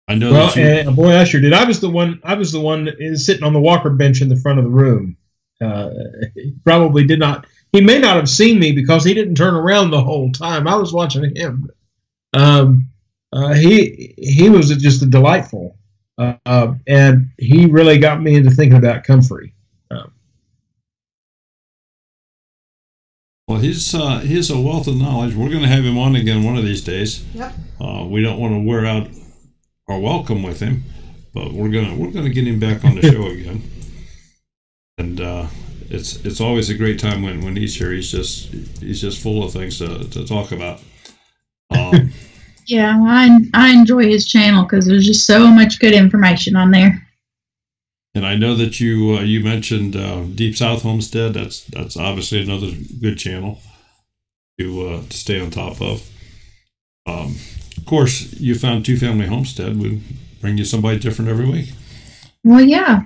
I know.
Well, boy, I sure did. I was the one that is sitting on the walker bench in the front of the room. He probably did not. He may not have seen me because he didn't turn around the whole time. I was watching him. He was just delightful, and he really got me into thinking about comfrey.
Well, he's a wealth of knowledge. We're going to have him on again one of these days.
Yep.
We don't want to wear out our welcome with him, but we're gonna get him back on the show again. And it's always a great time when he's here. He's just full of things to talk about.
Yeah, I enjoy his channel because there's just so much good information on there.
And I know that you mentioned Deep South Homestead. That's obviously another good channel to stay on top of. Of course, you found Two Family Homestead. bring you somebody different every week.
Well, yeah.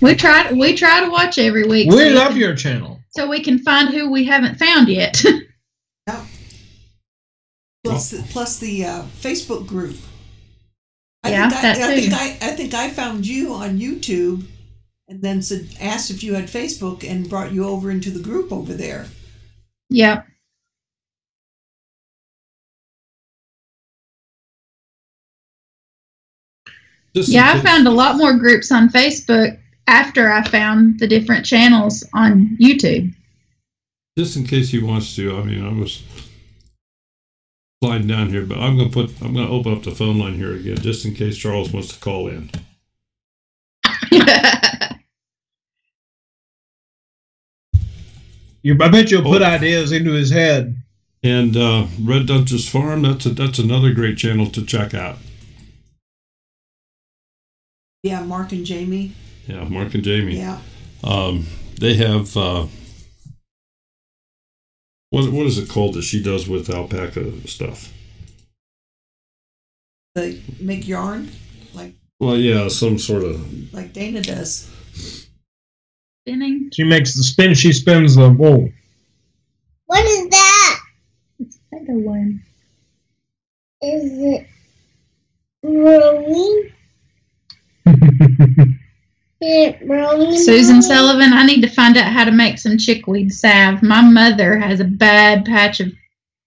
We try to watch every week.
We love your channel.
So we can find who we haven't found yet.
Yeah. Plus the Facebook group. I think I found you on YouTube, and then asked if you had Facebook and brought you over into the group over there.
Yeah. I found a lot more groups on Facebook after I found the different channels on YouTube.
Just in case he wants to, I mean, I was sliding down here, but I'm going to open up the phone line here again, just in case Charles wants to call in.
I bet you'll put ideas into his head.
And Red Duchess Farm, that's another great channel to check out.
Yeah, Mark and Jamie.
Yeah, Mark and Jamie.
Yeah.
They have what is it called that she does with alpaca stuff?
They make yarn, like.
Well, yeah, some sort of.
Like Dana does.
Spinning.
She makes the spin. She spins the wool.
What is that?
It's a feather one.
Is it rolling?
Susan Sullivan, I need to find out how to make some chickweed salve. My mother has a bad patch of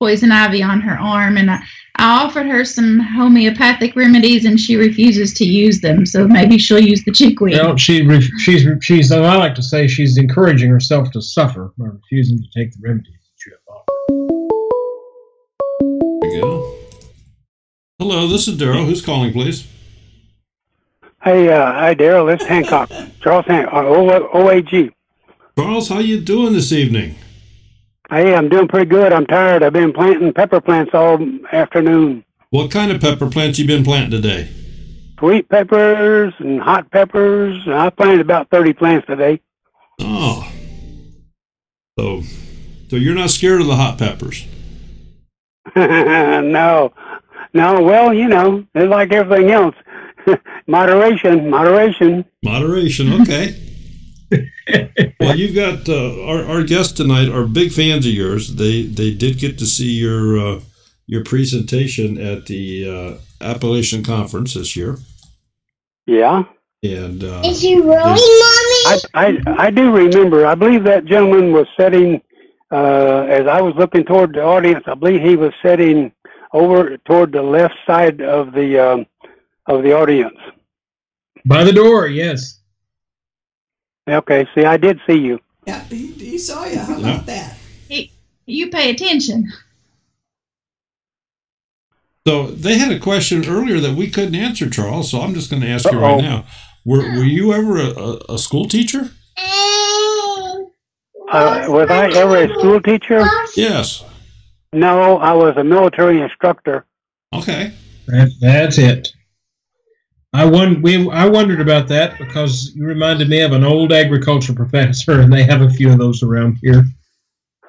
poison ivy on her arm, and I offered her some homeopathic remedies, and she refuses to use them. So maybe she'll use the chickweed.
Well, she's. I like to say she's encouraging herself to suffer by refusing to take the remedies that you have offered.
There you go. Hello, this is Daryl. Who's calling, please?
Hey, hi, Daryl. This is Hancock. Charles Hancock, OAG.
Charles, how you doing this evening?
Hey, I'm doing pretty good. I'm tired. I've been planting pepper plants all afternoon.
What kind of pepper plants you been planting today?
Sweet peppers and hot peppers. I planted about 30 plants today.
Oh. So you're not scared of the hot peppers?
No. Well, it's like everything else. Moderation.
Okay. Well, you've got our guests tonight are big fans of yours. They did get to see your presentation at the Appalachian Conference this year.
Yeah.
And
is he rolling, Mommy?
I do remember. I believe that gentleman was sitting as I was looking toward the audience. I believe he was sitting over toward the left side of the audience.
By the door, yes.
Okay, see, I did see you.
Yeah, he saw you. How about that?
You pay attention.
So they had a question earlier that we couldn't answer, Charles, so I'm just going to ask you right now. Were you ever a school teacher?
Was I ever a school teacher?
Yes.
No, I was a military instructor.
Okay.
That's it. I wondered about that because you reminded me of an old agriculture professor, and they have a few of those around here.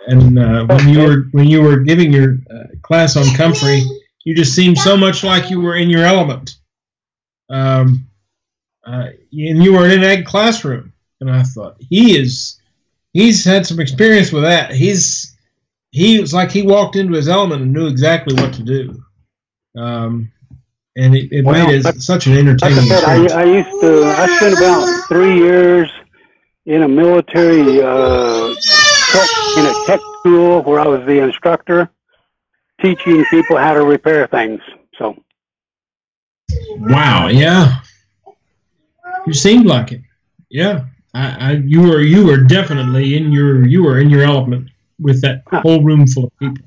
And when you were giving your class on comfrey, you just seemed so much like you were in your element. And you were in an ag classroom, and I thought he's had some experience with that. He was like he walked into his element and knew exactly what to do. And it made it such an entertaining experience.
I spent about 3 years in a military in a tech school where I was the instructor, teaching people how to repair things. So.
Wow! Yeah, you seemed like it. Yeah, you were definitely in your element with that whole room full of people.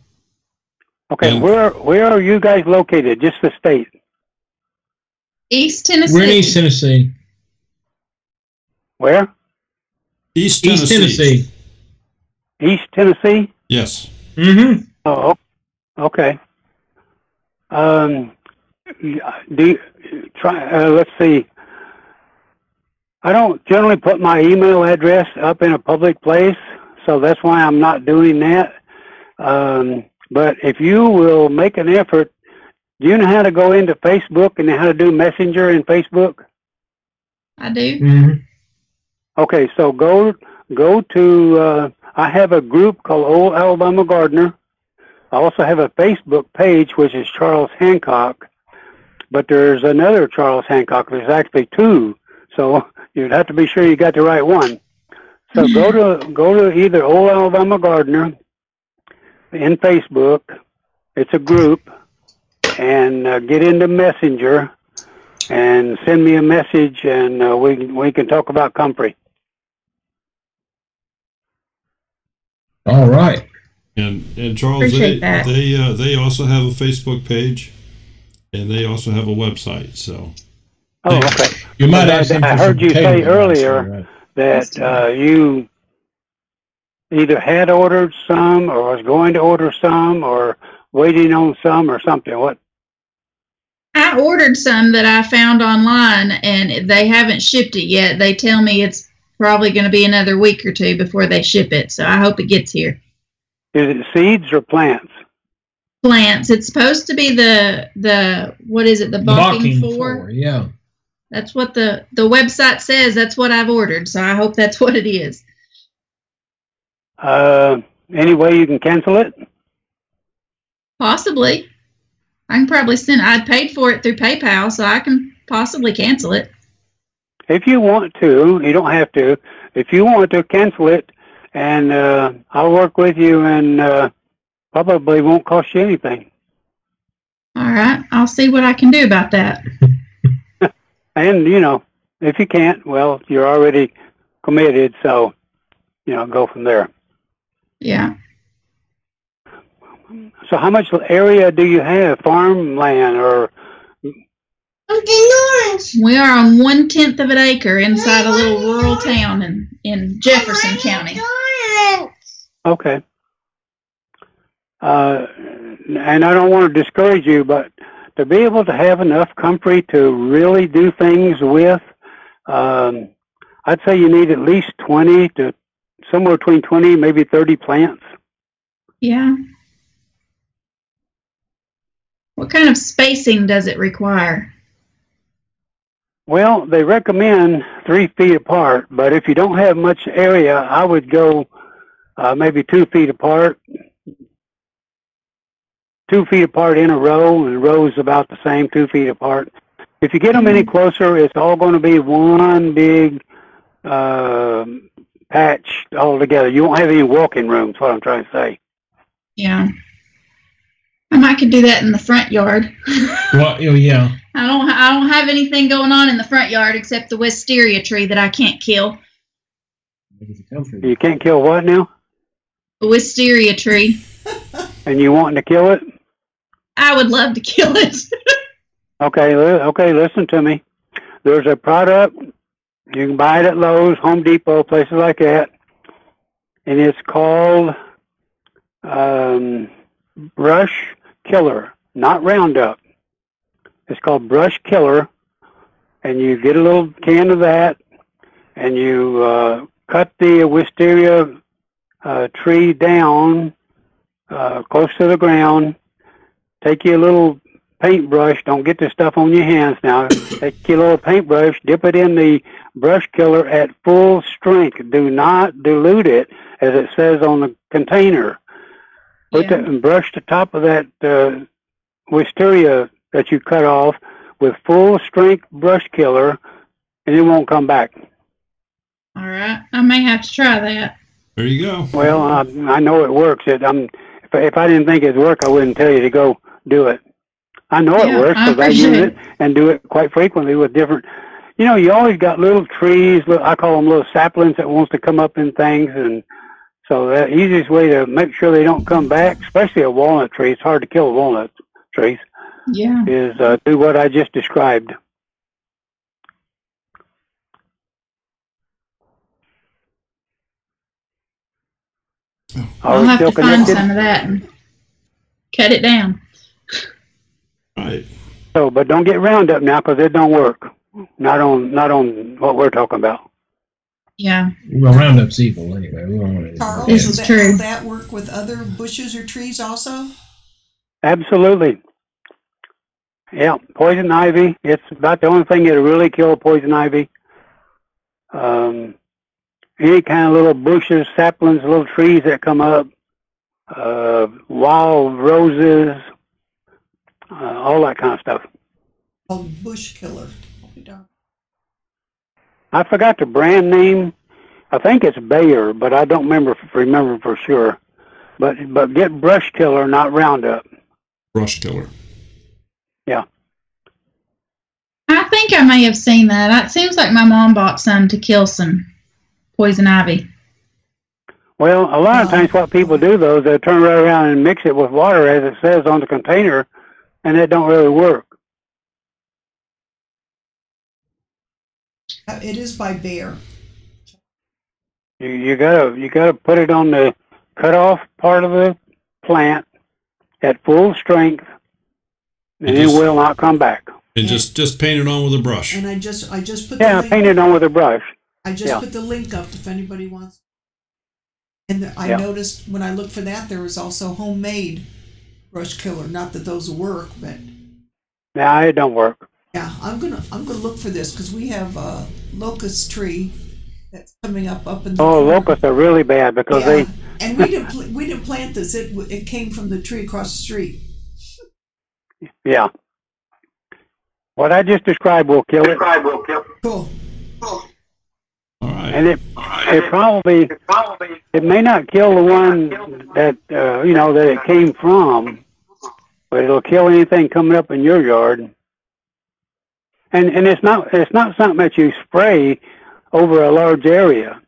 Okay, where are you guys located? Just the state.
East Tennessee.
We're in East Tennessee.
Where?
East Tennessee.
East Tennessee?
Yes.
Mm-hmm.
Oh, okay. Do you try? Let's see. I don't generally put my email address up in a public place, so that's why I'm not doing that. But if you will make an effort Do you know how to go into Facebook and how to do Messenger in Facebook?
I do.
Mm-hmm.
Okay, so go to, I have a group called Old Alabama Gardener. I also have a Facebook page, which is Charles Hancock, but there's another Charles Hancock. There's actually two, so you'd have to be sure you got the right one. So go to either Old Alabama Gardener in Facebook. It's a group, and get into Messenger and send me a message, and we can talk about comfrey.
All right.
And Charles,
Appreciate that.
they also have a Facebook page, and they also have a website. So.
Oh, okay.
You might
I heard you say earlier that you either had ordered some, or was going to order some, or waiting on some, or something. What?
I ordered some that I found online, and they haven't shipped it yet. They tell me it's probably going to be another week or two before they ship it, so I hope it gets here.
Is it seeds or plants?
Plants. It's supposed to be the what is it? The balking four.
Yeah.
That's what the website says. That's what I've ordered, so I hope that's what it is.
Any way you can cancel it?
Possibly. I can probably send. I paid for it through PayPal, so I can possibly cancel it.
If you want to, you don't have to. If you want to, cancel it, and I'll work with you, and probably won't cost you anything.
All right. I'll see what I can do about that.
And, if you can't, well, you're already committed, so, go from there.
Yeah.
So how much area do you have, farmland, or?
We are on 1/10 of an acre inside a little rural town in Jefferson County.
Okay. And I don't want to discourage you, but to be able to have enough comfrey to really do things with, I'd say you need at least 20 to somewhere between 20, maybe 30 plants.
Yeah. What kind of spacing does it require?
Well, they recommend 3 feet apart, but if you don't have much area, I would go maybe 2 feet apart. 2 feet apart in a row, and the row is about the same, 2 feet apart. If you get them any closer, it's all going to be one big patch all together. You won't have any walking room, is what I'm trying to say.
Yeah. I might could do that in the front yard.
Well, yeah.
I don't have anything going on in the front yard except the wisteria tree that I can't kill.
You can't kill what now?
The wisteria tree.
And you wanting to kill it?
I would love to kill it.
Okay, listen to me. There's a product, you can buy it at Lowe's, Home Depot, places like that, and it's called Brush Killer, not Roundup. It's called Brush Killer, and you get a little can of that, and you cut the wisteria tree down close to the ground. Take your little paintbrush. Don't get this stuff on your hands now. Take your little paintbrush, dip it in the brush killer at full strength. Do not dilute it, as it says on the container. Put that and brush the top of that wisteria that you cut off with full strength brush killer, and it won't come back.
All right, I may have to try that.
There you go.
Well, I know it works. If I didn't think it'd work, I wouldn't tell you to go do it. I know it works because I use it and do it quite frequently with different. You always got little trees. I call them little saplings that wants to come up in things, and so the easiest way to make sure they don't come back, especially a walnut tree, it's hard to kill walnut trees.
Yeah.
Is do what I just described.
I'll have to find some of that and cut it down.
Right.
So, but don't get Roundup now because it don't work. Not on what we're talking about.
Yeah.
Well, Roundup's evil anyway. We don't want to.
Charles,
This is true.
Will that work with other bushes or trees also?
Absolutely. Yeah, poison ivy. It's about the only thing that'll really kill poison ivy. Any kind of little bushes, saplings, little trees that come up, wild roses, all that kind of stuff.
Oh, bush killer.
I forgot the brand name. I think it's Bayer, but I don't remember for sure. But get brush killer, not Roundup.
Brush killer.
Yeah.
I think I may have seen that. It seems like my mom bought some to kill some poison ivy.
Well, a lot of times what people do, though, is they turn right around and mix it with water, as it says on the container, and it don't really work.
It is by Bayer.
You gotta put it on the cut off part of the plant at full strength, and it will not come back.
And just paint it on with a brush.
And I just put
paint it on with a brush.
I just put the link up if anybody wants. And I noticed when I looked for that, there was also homemade brush killer. Not that those work, but
yeah, it don't work.
Yeah, I'm gonna look for this because we have a locust tree that's coming up in the corner.
Locusts are really bad because they.
And we didn't plant this. It came from the tree across the street.
Yeah. What I just described will kill it.
Cool.
All right.
And it probably it may not kill the one that that it came from, but it'll kill anything coming up in your yard. And it's not something that you spray over a large area,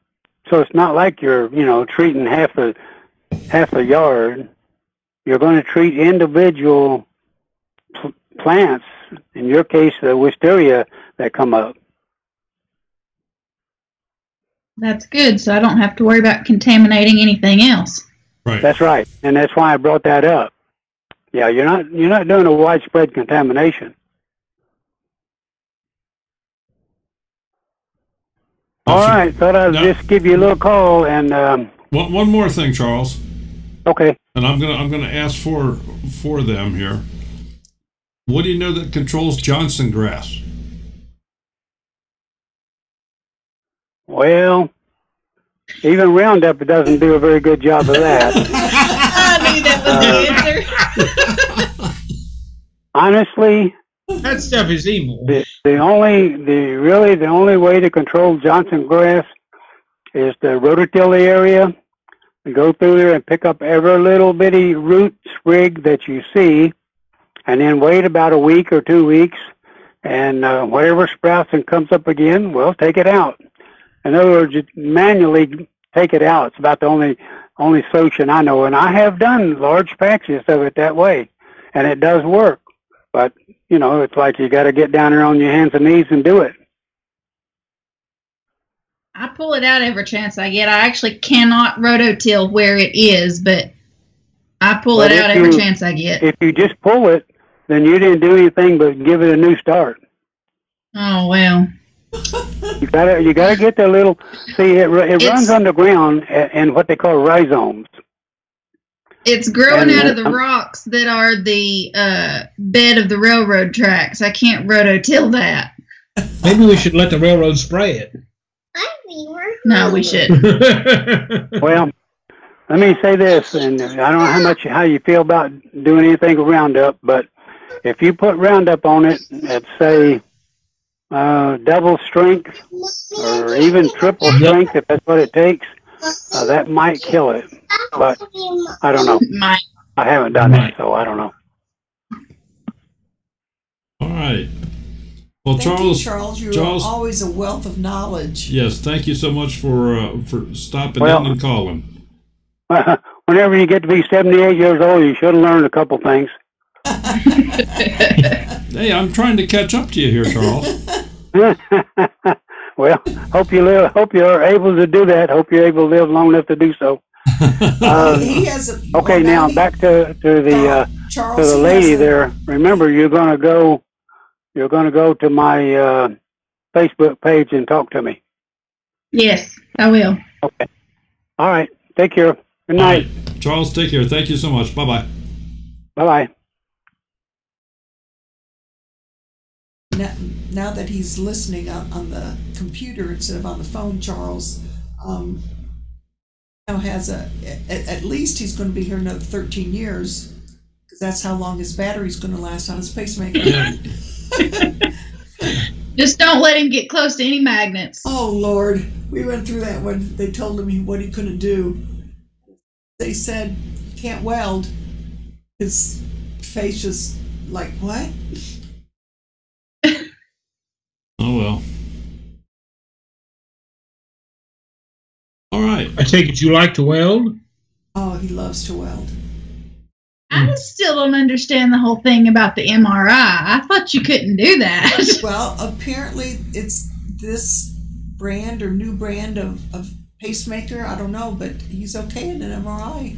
so it's not like you're treating half the yard. You're going to treat individual plants. In your case, the wisteria that come up.
That's good, so I don't have to worry about contaminating anything else.
Right.
That's right, and that's why I brought that up. Yeah, you're not doing a widespread contamination. All right, thought I'd just give you a little call and.
One more thing, Charles.
Okay.
And I'm gonna ask for them here. What do you know that controls Johnson grass?
Well, even Roundup doesn't do a very good job of that.
I knew that was the answer.
Honestly,
that stuff is evil.
The only way to control Johnson grass is to rototill the area, and go through there and pick up every little bitty root sprig that you see, and then wait about a week or 2 weeks, and whatever sprouts and comes up again, well, take it out. In other words, you manually take it out. It's about the only solution I know, and I have done large patches of it that way, and it does work. But it's like you got to get down there on your hands and knees and do it.
I pull it out every chance I get. I actually cannot rototill where it is, but I pull it out every chance I get.
If you just pull it, then you didn't do anything but give it a new start.
Oh well.
You gotta get the little. See, it runs underground in what they call rhizomes.
It's growing out of the rocks that are the bed of the railroad tracks. I can't rototill that.
Maybe we should let the railroad spray it.
No, we should.
Well, let me say this, and I don't know how you feel about doing anything with Roundup, but if you put Roundup on it at, say, double strength or even triple strength, if that's what it takes, that might kill it. But I don't know. I haven't done it, so I don't know.
All right. Well,
Thank you, Charles. You're always a wealth of knowledge.
Yes, thank you so much for stopping in and calling.
Whenever you get to be 78 years old, you should have learned a couple things.
Hey, I'm trying to catch up to you here, Charles.
Well, hope you're able to do that. Hope you're able to live long enough to do so. Okay, now back to the lady there. Remember, you're going to go to my Facebook page and talk to me.
Yes, I will.
Okay. All right. Take care. Good night.
Right. Charles, take care. Thank you so much. Bye-bye.
Bye-bye.
now that he's listening on the computer instead of on the phone, Charles now has at least he's going to be here another 13 years, because that's how long his battery's going to last on his pacemaker.
Just don't let him get close to any magnets.
Oh Lord, we went through that when they told him what he couldn't do. They said he can't weld. His face just like, what?
Oh well. All right.
I take it you like to weld?
Oh, he loves to weld.
I still don't understand the whole thing about the MRI. I thought you couldn't do that.
Well, apparently it's this brand or new brand of pacemaker. I don't know, but he's okay in an MRI.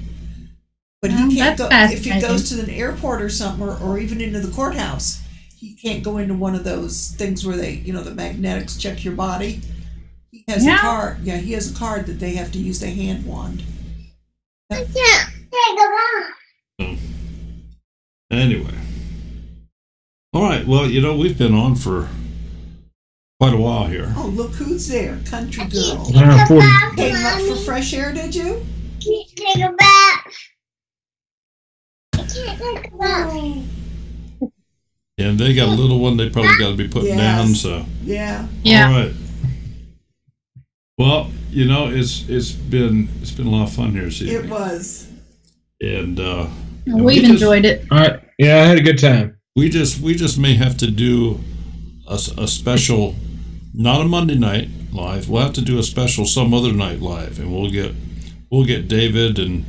But he can't go if he goes to an airport or something, or even into the courthouse. He can't go into one of those things where they, the magnetics check your body. He has a card. Yeah, he has a card that they have to use the hand wand.
Anyway. All right. Well, we've been on for quite a while here.
Oh, look who's there. Country girl. Came up for fresh air, did you?
Take a bath. I can't take a bath.
And they got a little one they probably got to be putting down, so.
Yeah.
All right. Well, it's been a lot of fun here this evening.
It was.
And
we've enjoyed it.
I had a good time.
We just may have to do a special, not a Monday night live. We'll have to do a special some other night live, and we'll get David and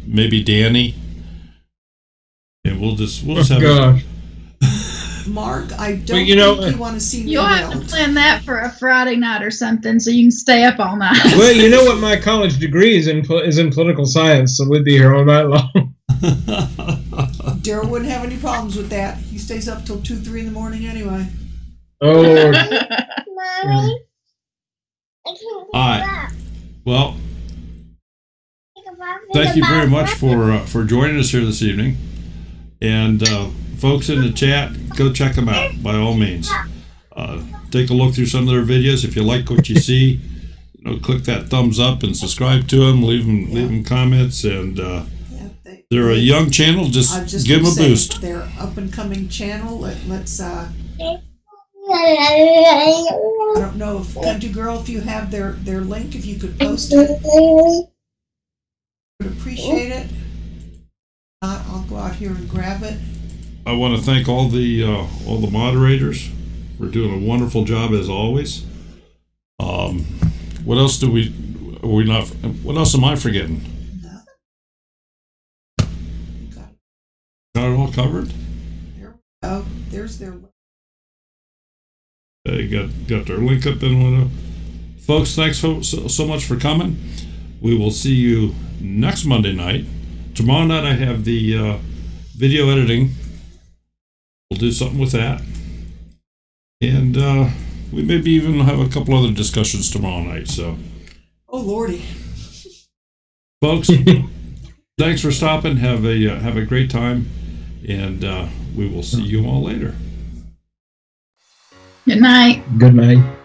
maybe Danny, and we'll just have.
Gosh.
Mark, I don't think you want to see me.
You'll have to plan that for a Friday night or something, so you can stay up all night.
Well, you know what? My college degree is in political science, so we'd be here all night long.
Daryl wouldn't have any problems with that. He stays up till 2-3 in the morning anyway.
Oh, Lord.
Mommy, I can't take
All right.
a bath.
Well,
Take a bath.
thank you very much for joining us here this evening, and folks in the chat, go check them out by all means. Take a look through some of their videos. If you like what you see, click that thumbs up and subscribe to them. Leave them comments, and they're a young channel. Just give them a boost.
They're up and coming channel. Let's. I don't know if Country Girl, if you have their link, if you could post it, would appreciate it. I'll go out here and grab it.
I want to thank all the moderators for doing a wonderful job as always. What else what else am I forgetting? Got it all covered?
There we go. There's their link.
They got their link up in one. Folks, thanks so much for coming. We will see you next Monday night. Tomorrow night I have the video editing. We'll do something with that. And we maybe even have a couple other discussions tomorrow night. So,
oh Lordy,
folks, thanks for stopping. Have a great time, and we will see you all later.
Good night.
Good night.